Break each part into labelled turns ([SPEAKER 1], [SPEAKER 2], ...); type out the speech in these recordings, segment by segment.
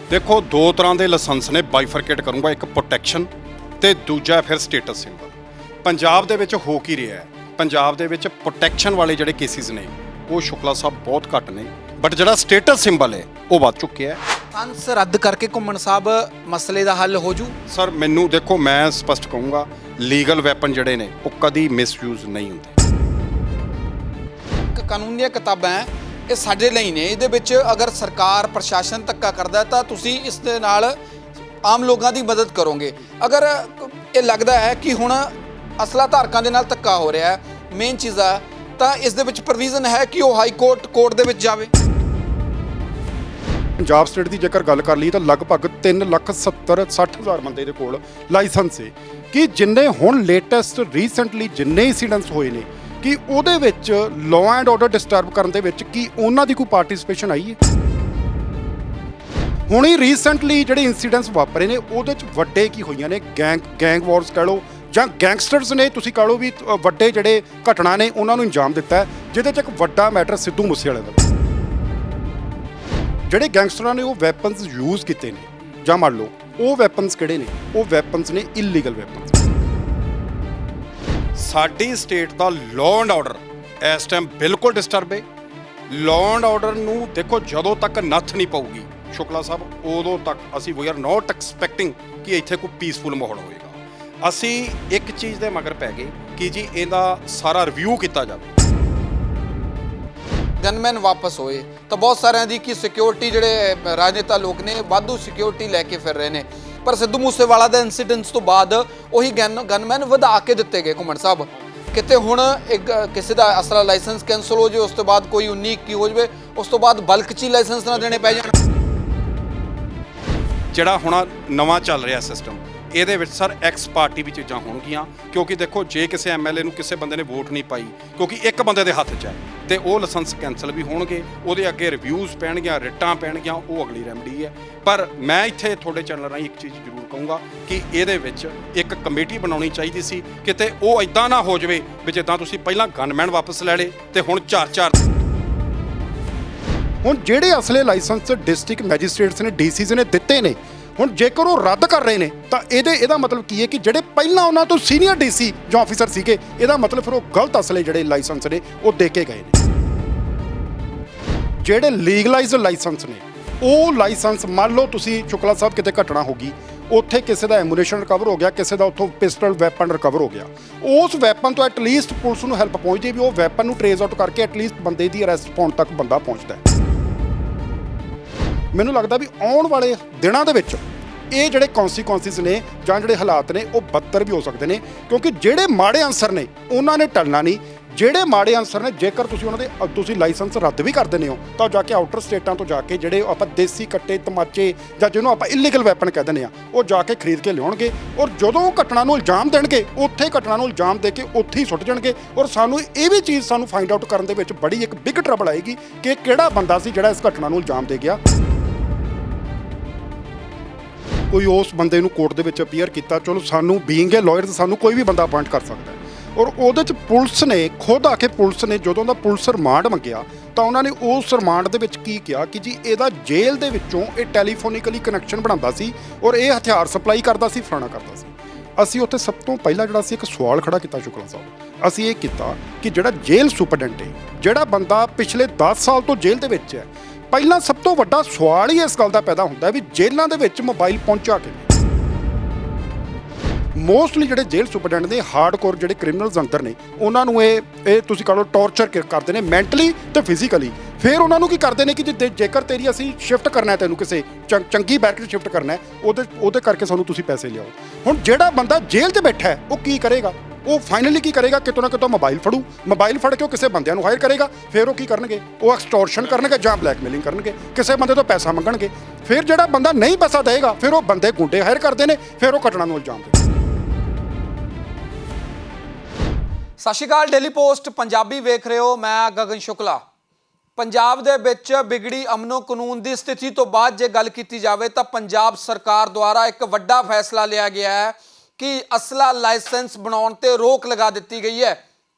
[SPEAKER 1] देखो दो तरह के लाइसेंस ने बाइफरकेट करूँगा, एक प्रोटैक्शन ते दूजा फिर स्टेटस सिंबल। पंजाब दे विच हो की रहा है, पंजाब दे विच प्रोटैक्शन वाले जिहड़े केसिस ने वो शुक्ला साहब बहुत घट ने, बट जिहड़ा स्टेटस सिंबल है वो वध चुकिया है।
[SPEAKER 2] लाइसेंस रद्द करके घुम्मण साहब मसले का हल हो जू?
[SPEAKER 1] सर मैनू देखो, मैं स्पष्ट कहूँगा लीगल वैपन जिहड़े ने वो कदी मिसयूज नहीं होंदे।
[SPEAKER 2] कानून ਦੀਆਂ ਕਿਤਾਬਾਂ ਇਹ ਸਾਡੇ ਲਈ ਨੇ, ਇਹਦੇ ਵਿੱਚ ਅਗਰ ਸਰਕਾਰ ਪ੍ਰਸ਼ਾਸਨ ਧੱਕਾ ਕਰਦਾ ਤਾਂ ਤੁਸੀਂ ਇਸ ਦੇ ਨਾਲ ਆਮ ਲੋਕਾਂ ਦੀ ਮਦਦ ਕਰੋਗੇ। ਅਗਰ ਇਹ ਲੱਗਦਾ ਹੈ ਕਿ ਹੁਣ ਅਸਲਾ ਧਾਰਕਾਂ ਦੇ ਨਾਲ ਧੱਕਾ ਹੋ ਰਿਹਾ ਹੈ, ਮੇਨ ਚੀਜ਼ ਆ, ਤਾਂ ਇਸ ਦੇ ਵਿੱਚ ਪ੍ਰੋਵੀਜ਼ਨ ਹੈ ਕਿ ਉਹ ਹਾਈ ਕੋਰਟ ਦੇ ਵਿੱਚ ਜਾਵੇ।
[SPEAKER 3] ਪੰਜਾਬ ਸਟੇਟ ਦੀ ਜੇਕਰ ਗੱਲ ਕਰ ਲਈ ਤਾਂ ਲਗਭਗ 3,70,60,000 ਬੰਦੇ ਦੇ ਕੋਲ ਲਾਇਸੈਂਸ ਹੈ ਕਿ ਜਿੰਨੇ ਹੁਣ ਲੇਟੈਸਟ ਰੀਸੈਂਟਲੀ ਜਿੰਨੇ ਇੰਸੀਡੈਂਟਸ ਹੋਏ ਨੇ ਕਿ ਉਹਦੇ ਵਿੱਚ ਲਾਅ ਐਂਡ ਆਰਡਰ ਡਿਸਟਰਬ ਕਰਨ ਦੇ ਵਿੱਚ ਕੀ ਉਹਨਾਂ ਦੀ ਕੋਈ ਪਾਰਟਿਸਿਪੇਸ਼ਨ ਆਈ ਹੈ? ਹੁਣ ਹੀ ਰੀਸੈਂਟਲੀ ਜਿਹੜੇ ਇੰਸੀਡੈਂਟਸ ਵਾਪਰੇ ਨੇ ਉਹਦੇ 'ਚ ਵੱਡੇ ਕੀ ਹੋਈਆਂ ਨੇ, ਗੈਂਗ ਵਾਰਸ ਕਹਿ ਲਓ ਜਾਂ ਗੈਂਗਸਟਰਸ ਨੇ, ਤੁਸੀਂ ਕਹ ਲਓ ਵੀ ਵੱਡੇ ਜਿਹੜੇ ਘਟਨਾ ਨੇ ਉਹਨਾਂ ਨੂੰ ਅੰਜਾਮ ਦਿੱਤਾ ਹੈ, ਜਿਹਦੇ 'ਚ ਇੱਕ ਵੱਡਾ ਮੈਟਰ ਸਿੱਧੂ ਮੂਸੇਵਾਲੇ ਦਾ। ਜਿਹੜੇ ਗੈਂਗਸਟਰਾਂ ਨੇ ਉਹ ਵੈਪਨਸ ਯੂਜ਼ ਕੀਤੇ ਨੇ, ਜਾਂ ਮੰਨ ਲਓ ਉਹ ਵੈਪਨਸ ਕਿਹੜੇ ਨੇ? ਉਹ ਵੈਪਨਸ ਨੇ ਇਲੀਗਲ ਵੈਪਨਸ।
[SPEAKER 1] ਸਾਡੀ state the law and order ਇਸ ਟਾਈਮ ਬਿਲਕੁਲ ਡਿਸਟਰਬ ਹੈ। ਲਾਅ ਐਂਡ ਆਰਡਰ ਨੂੰ ਦੇਖੋ ਜਦੋਂ ਤੱਕ ਨੱਥ ਨਹੀਂ ਪਊਗੀ ਸ਼ੁਕਲਾ ਸਾਹਿਬ, ਉਦੋਂ ਤੱਕ ਅਸੀਂ ਵੀ ਆਰ ਨੋਟ ਐਕਸਪੈਕਟਿੰਗ ਕਿ ਇੱਥੇ ਕੋਈ ਪੀਸਫੁਲ ਮਾਹੌਲ ਹੋਏਗਾ। ਅਸੀਂ ਇੱਕ ਚੀਜ਼ ਦੇ ਮਗਰ ਪੈ ਗਏ ਕਿ ਜੀ ਇਹਦਾ ਸਾਰਾ ਰਿਵਿਊ ਕੀਤਾ ਜਾਵੇ।
[SPEAKER 2] ਗਨਮੈਨ ਵਾਪਸ ਹੋਏ ਤਾਂ ਬਹੁਤ ਸਾਰਿਆਂ ਦੀ ਕਿ ਸਿਕਿਉਰਿਟੀ ਜਿਹੜੇ ਰਾਜਨੇਤਾ ਲੋਕ ਨੇ ਵਾਧੂ ਸਿਕਿਉਰਿਟੀ ਲੈ ਕੇ ਫਿਰ ਰਹੇ ਨੇ, ਪਰ ਸਿੱਧੂ ਮੂਸੇਵਾਲਾ ਦੇ ਇਨਸੀਡੈਂਟਸ ਤੋਂ ਬਾਅਦ ਉਹੀ ਗਨਮੈਨ ਵਧਾ ਕੇ ਦਿੱਤੇ ਗਏ। ਘੁੰਮਣ ਸਾਹਿਬ ਕਿਤੇ ਹੁਣ ਇੱਕ ਕਿਸੇ ਦਾ ਅਸਲਾ ਲਾਇਸੈਂਸ ਕੈਂਸਲ ਹੋ ਜਾਵੇ, ਉਸ ਤੋਂ ਬਾਅਦ ਕੋਈ 19-21 ਹੋ ਜਾਵੇ, ਉਸ ਤੋਂ ਬਾਅਦ ਬਲਕ 'ਚ ਹੀ ਲਾਇਸੈਂਸ ਨਾ ਦੇਣੇ ਪੈ ਜਾਣ।
[SPEAKER 1] ਜਿਹੜਾ ਹੁਣ ਨਵਾਂ ਚੱਲ ਰਿਹਾ ਸਿਸਟਮ, ਇਹਦੇ ਵਿੱਚ ਸਰ ਐਕਸ ਪਾਰਟੀ ਵੀ ਚੀਜ਼ਾਂ ਹੋਣਗੀਆਂ, ਕਿਉਂਕਿ ਦੇਖੋ ਜੇ ਕਿਸੇ ਐਮਐਲਏ ਨੂੰ ਕਿਸੇ ਬੰਦੇ ਨੇ ਵੋਟ ਨਹੀਂ ਪਾਈ ਕਿਉਂਕਿ ਇੱਕ ਬੰਦੇ ਦੇ ਹੱਥ 'ਚ ਹੈ ਤੇ ਉਹ ਲਾਇਸੈਂਸ ਕੈਂਸਲ ਵੀ ਹੋਣਗੇ, ਉਹਦੇ ਅੱਗੇ ਰਿਵਿਊਜ਼ ਪੈਣਗੀਆਂ, ਰਿਟਾਂ ਪੈਣਗੀਆਂ, ਉਹ ਅਗਲੀ ਰੈਮਡੀ ਹੈ। ਪਰ ਮੈਂ ਇੱਥੇ ਤੁਹਾਡੇ ਚੈਨਲ ਰਾਹੀਂ ਇੱਕ ਚੀਜ਼ ਜ਼ਰੂਰ ਕਹੂੰਗਾ ਕਿ ਇਹਦੇ ਵਿੱਚ ਇੱਕ ਕਮੇਟੀ ਬਣਾਉਣੀ ਚਾਹੀਦੀ ਸੀ, ਕਿਤੇ ਉਹ ਇਦਾਂ ਨਾ ਹੋ ਜਾਵੇ ਵੀ ਜਿੱਦਾਂ ਤੁਸੀਂ ਪਹਿਲਾਂ ਗਨਮੈਨ ਵਾਪਸ ਲੈ ਲਏ ਤੇ ਹੁਣ 4-4।
[SPEAKER 3] ਹੁਣ ਜਿਹੜੇ ਅਸਲੇ ਲਾਇਸੈਂਸ ਡਿਸਟ੍ਰਿਕਟ ਮੈਜਿਸਟ੍ਰੇਟਸ ਨੇ, ਡੀਸੀਜ਼ ਨੇ ਦਿੱਤੇ ਨੇ, ਹੁਣ ਜੇਕਰ ਉਹ ਰੱਦ ਕਰ ਰਹੇ ਨੇ ਤਾਂ ਇਹਦਾ ਮਤਲਬ ਕੀ ਹੈ ਕਿ ਜਿਹੜੇ ਪਹਿਲਾਂ ਉਹਨਾਂ ਤੋਂ ਸੀਨੀਅਰ ਡੀਸੀ ਜਾਂ ਆਫੀਸਰ ਸੀਗੇ, ਇਹਦਾ ਮਤਲਬ ਫਿਰ ਉਹ ਗਲਤ ਅਸਲੇ ਜਿਹੜੇ ਲਾਇਸੈਂਸ ਨੇ ਉਹ ਦੇ ਕੇ ਗਏ ਨੇ। ਜਿਹੜੇ ਲੀਗਲਾਈਜ਼ਡ ਲਾਇਸੈਂਸ ਨੇ ਉਹ ਲਾਇਸੈਂਸ, ਮੰਨ ਲਓ ਤੁਸੀਂ ਸ਼ੁਕਲਾ ਸਾਹਿਬ ਕਿਤੇ ਘਟਨਾ ਹੋ ਗਈ, ਉੱਥੇ ਕਿਸੇ ਦਾ ਐਮੂਨੇਸ਼ਨ ਰਿਕਵਰ ਹੋ ਗਿਆ, ਕਿਸੇ ਦਾ ਉੱਥੋਂ ਪਿਸਟਲ ਵੈਪਨ ਰਿਕਵਰ ਹੋ ਗਿਆ, ਉਸ ਵੈਪਨ ਤੋਂ ਐਟਲੀਸਟ ਪੁਲਿਸ ਨੂੰ ਹੈਲਪ ਪਹੁੰਚਦੀ ਵੀ ਉਹ ਵੈਪਨ ਨੂੰ ਟਰੇਸ ਆਊਟ ਕਰਕੇ ਐਟਲੀਸਟ ਬੰਦੇ ਦੀ ਅਰੈਸਟ ਪਾਉਣ ਤੱਕ ਬੰਦਾ ਪਹੁੰਚਦਾ ਹੈ। ਮੈਨੂੰ ਲੱਗਦਾ ਵੀ ਆਉਣ ਵਾਲੇ ਦਿਨਾਂ ਦੇ ਵਿੱਚ ਇਹ ਜਿਹੜੇ ਕੌਨਸੀਕੁਐਂਸਿਸ ਨੇ ਜਾਂ ਜਿਹੜੇ ਹਾਲਾਤ ਨੇ ਉਹ ਬੱਤਰ ਵੀ ਹੋ ਸਕਦੇ ਨੇ, ਕਿਉਂਕਿ ਜਿਹੜੇ ਮਾੜੇ ਅਨਸਰ ਨੇ ਉਹਨਾਂ ਨੇ ਟਲਣਾ ਨਹੀਂ। ਜਿਹੜੇ ਮਾੜੇ ਅਨਸਰ ਨੇ, ਜੇਕਰ ਤੁਸੀਂ ਉਹਨਾਂ ਦੇ ਤੁਸੀਂ ਲਾਇਸੈਂਸ ਰੱਦ ਵੀ ਕਰ ਦਿੰਦੇ ਹੋ ਤਾਂ ਜਾ ਕੇ ਆਊਟਰ ਸਟੇਟਾਂ ਤੋਂ ਜਾ ਕੇ ਜਿਹੜੇ ਆਪਾਂ ਦੇਸੀ ਕੱਟੇ, ਤਮਾਚੇ ਜਾਂ ਜਿਹਨੂੰ ਆਪਾਂ ਇਲੀਗਲ ਵੈਪਨ ਕਹਿ ਦਿੰਦੇ ਆ, ਉਹ ਜਾ ਕੇ ਖਰੀਦ ਕੇ ਲਿਆਉਣਗੇ, ਔਰ ਜਦੋਂ ਉਹ ਘਟਨਾ ਨੂੰ ਇਲਜ਼ਾਮ ਦੇਣਗੇ ਉੱਥੇ ਘਟਨਾ ਨੂੰ ਇਲਜ਼ਾਮ ਦੇ ਕੇ ਉੱਥੇ ਹੀ ਸੁੱਟ ਜਾਣਗੇ। ਔਰ ਸਾਨੂੰ ਇਹ ਵੀ ਚੀਜ਼ ਸਾਨੂੰ ਫਾਈਂਡ ਆਊਟ ਕਰਨ ਦੇ ਵਿੱਚ ਬੜੀ ਇੱਕ ਬਿਗ ਟਰਬਲ ਆਏਗੀ ਕਿ ਕਿਹੜਾ ਬੰਦਾ ਸੀ ਜਿਹੜਾ ਇਸ ਘਟਨਾ ਨੂੰ ਇਲਜ਼ਾਮ ਦੇ ਗਿਆ। ਕੋਈ ਉਸ ਬੰਦੇ ਨੂੰ ਕੋਰਟ ਦੇ ਵਿੱਚ ਅਪੀਅਰ ਕੀਤਾ, ਚਲੋ ਸਾਨੂੰ ਬੀਇੰਗ ਏ ਲਾਇਰ ਸਾਨੂੰ ਕੋਈ ਵੀ ਬੰਦਾ ਅਪਾਇੰਟ ਕਰ ਸਕਦਾ ਹੈ, ਔਰ ਉਹਦੇ 'ਚ ਪੁਲਿਸ ਨੇ ਖੁਦ ਆ ਕੇ, ਪੁਲਿਸ ਨੇ ਜਦੋਂ ਦਾ ਪੁਲਿਸ ਰਿਮਾਂਡ ਮੰਗਿਆ ਤਾਂ ਉਹਨਾਂ ਨੇ ਉਸ ਰਿਮਾਂਡ ਦੇ ਵਿੱਚ ਕੀ ਕਿਹਾ ਕਿ ਜੀ ਇਹਦਾ ਜੇਲ੍ਹ ਦੇ ਵਿੱਚੋਂ ਇਹ ਟੈਲੀਫੋਨਿਕਲੀ ਕਨੈਕਸ਼ਨ ਬਣਾਉਂਦਾ ਸੀ ਔਰ ਇਹ ਹਥਿਆਰ ਸਪਲਾਈ ਕਰਦਾ ਸੀ, ਫਲਾਣਾ ਕਰਦਾ ਸੀ। ਅਸੀਂ ਉੱਥੇ ਸਭ ਤੋਂ ਪਹਿਲਾਂ ਜਿਹੜਾ ਸੀ ਇੱਕ ਸਵਾਲ ਖੜਾ ਕੀਤਾ ਸ਼ੁਕਲਾ ਸਾਹਿਬ, ਅਸੀਂ ਇਹ ਕੀਤਾ ਕਿ ਜਿਹੜਾ ਜੇਲ੍ਹ ਸੁਪਰਡੈਂਟ ਹੈ, ਜਿਹੜਾ ਬੰਦਾ ਪਿਛਲੇ 10 ਸਾਲ ਤੋਂ ਜੇਲ੍ਹ ਦੇ ਵਿੱਚ ਹੈ, ਪਹਿਲਾਂ ਸਭ ਤੋਂ ਵੱਡਾ ਸਵਾਲ ਹੀ ਇਸ ਗੱਲ ਦਾ ਪੈਦਾ ਹੁੰਦਾ ਵੀ ਜੇਲ੍ਹਾਂ ਦੇ ਵਿੱਚ ਮੋਬਾਈਲ ਪਹੁੰਚਾ ਕੇ ਮੋਸਟਲੀ ਜਿਹੜੇ ਜੇਲ੍ਹ ਸੁਪਰਡੈਂਟ ਨੇ ਹਾਰਡਕੋਰ ਜਿਹੜੇ ਕ੍ਰਿਮੀਨਲਸ ਅੰਦਰ ਨੇ ਉਹਨਾਂ ਨੂੰ ਇਹ ਤੁਸੀਂ ਕਹ ਲਓ ਟੌਰਚਰ ਕਰਦੇ ਨੇ ਮੈਂਟਲੀ ਤੇ ਫਿਜ਼ੀਕਲੀ। ਫਿਰ ਉਹਨਾਂ ਨੂੰ ਕੀ ਕਰਦੇ ਨੇ ਕਿ ਜੇਕਰ ਤੇਰੀ ਅਸੀਂ ਸ਼ਿਫਟ ਕਰਨਾ ਹੈ, ਤੈਨੂੰ ਕਿਸੇ ਚੰਗੀ ਬੈਰਕ 'ਚ ਸ਼ਿਫਟ ਕਰਨਾ ਹੈ, ਉਹਦੇ ਕਰਕੇ ਸਾਨੂੰ ਤੁਸੀਂ ਪੈਸੇ ਲਿਆਓ। ਹੁਣ ਜਿਹੜਾ ਬੰਦਾ ਜੇਲ੍ਹ 'ਚ ਬੈਠਾ ਹੈ ਉਹ ਕੀ ਕਰੇਗਾ? ਉਹ ਫਾਈਨਲੀ ਕੀ ਕਰੇਗਾ? ਕਿਤੋਂ ਨਾ ਕਿਤੋਂ ਮੋਬਾਈਲ ਫੜੂ, ਮੋਬਾਈਲ ਫੜ ਕੇ ਉਹ ਕਿਸੇ ਬੰਦਿਆਂ ਨੂੰ ਹਾਇਰ ਕਰੇਗਾ, ਫਿਰ ਉਹ ਕੀ ਕਰਨਗੇ? ਉਹ ਐਕਸਟੋਰਸ਼ਨ ਕਰਨਗੇ ਜਾਂ ਬਲੈਕਮੇਲਿੰਗ ਕਰਨਗੇ, ਕਿਸੇ ਬੰਦੇ ਤੋਂ ਪੈਸਾ ਮੰਗਣਗੇ। ਫਿਰ ਜਿਹੜਾ ਬੰਦਾ ਨਹੀਂ ਪੈਸਾ ਦੇਗਾ ਫਿਰ ਉਹ ਬੰਦੇ ਗੁੰਡੇ ਹਾਇਰ ਕਰਦੇ ਨੇ, ਫਿਰ ਉਹ ਘਟਨਾ ਨੂੰ ਇਲਜ਼ਾਮ ਦਿੰਦੇ।
[SPEAKER 2] ਸਤਿ ਸ਼੍ਰੀ ਅਕਾਲ, ਡੇਲੀ ਪੋਸਟ ਪੰਜਾਬੀ ਵੇਖ ਰਹੇ ਹੋ, ਮੈਂ ਗਗਨ ਸ਼ੁਕਲਾ। ਪੰਜਾਬ ਦੇ ਵਿੱਚ ਵਿਗੜੀ ਅਮਨੋ ਕਾਨੂੰਨ ਦੀ ਸਥਿਤੀ ਤੋਂ ਬਾਅਦ ਜੇ ਗੱਲ ਕੀਤੀ ਜਾਵੇ ਤਾਂ ਪੰਜਾਬ ਸਰਕਾਰ ਦੁਆਰਾ ਇੱਕ ਵੱਡਾ ਫੈਸਲਾ ਲਿਆ ਗਿਆ ਹੈ ਕਿ ਅਸਲਾ ਲਾਇਸੈਂਸ ਬਣਾਉਣ ਤੇ ਰੋਕ ਲਗਾ ਦਿੱਤੀ ਗਈ ਹੈ।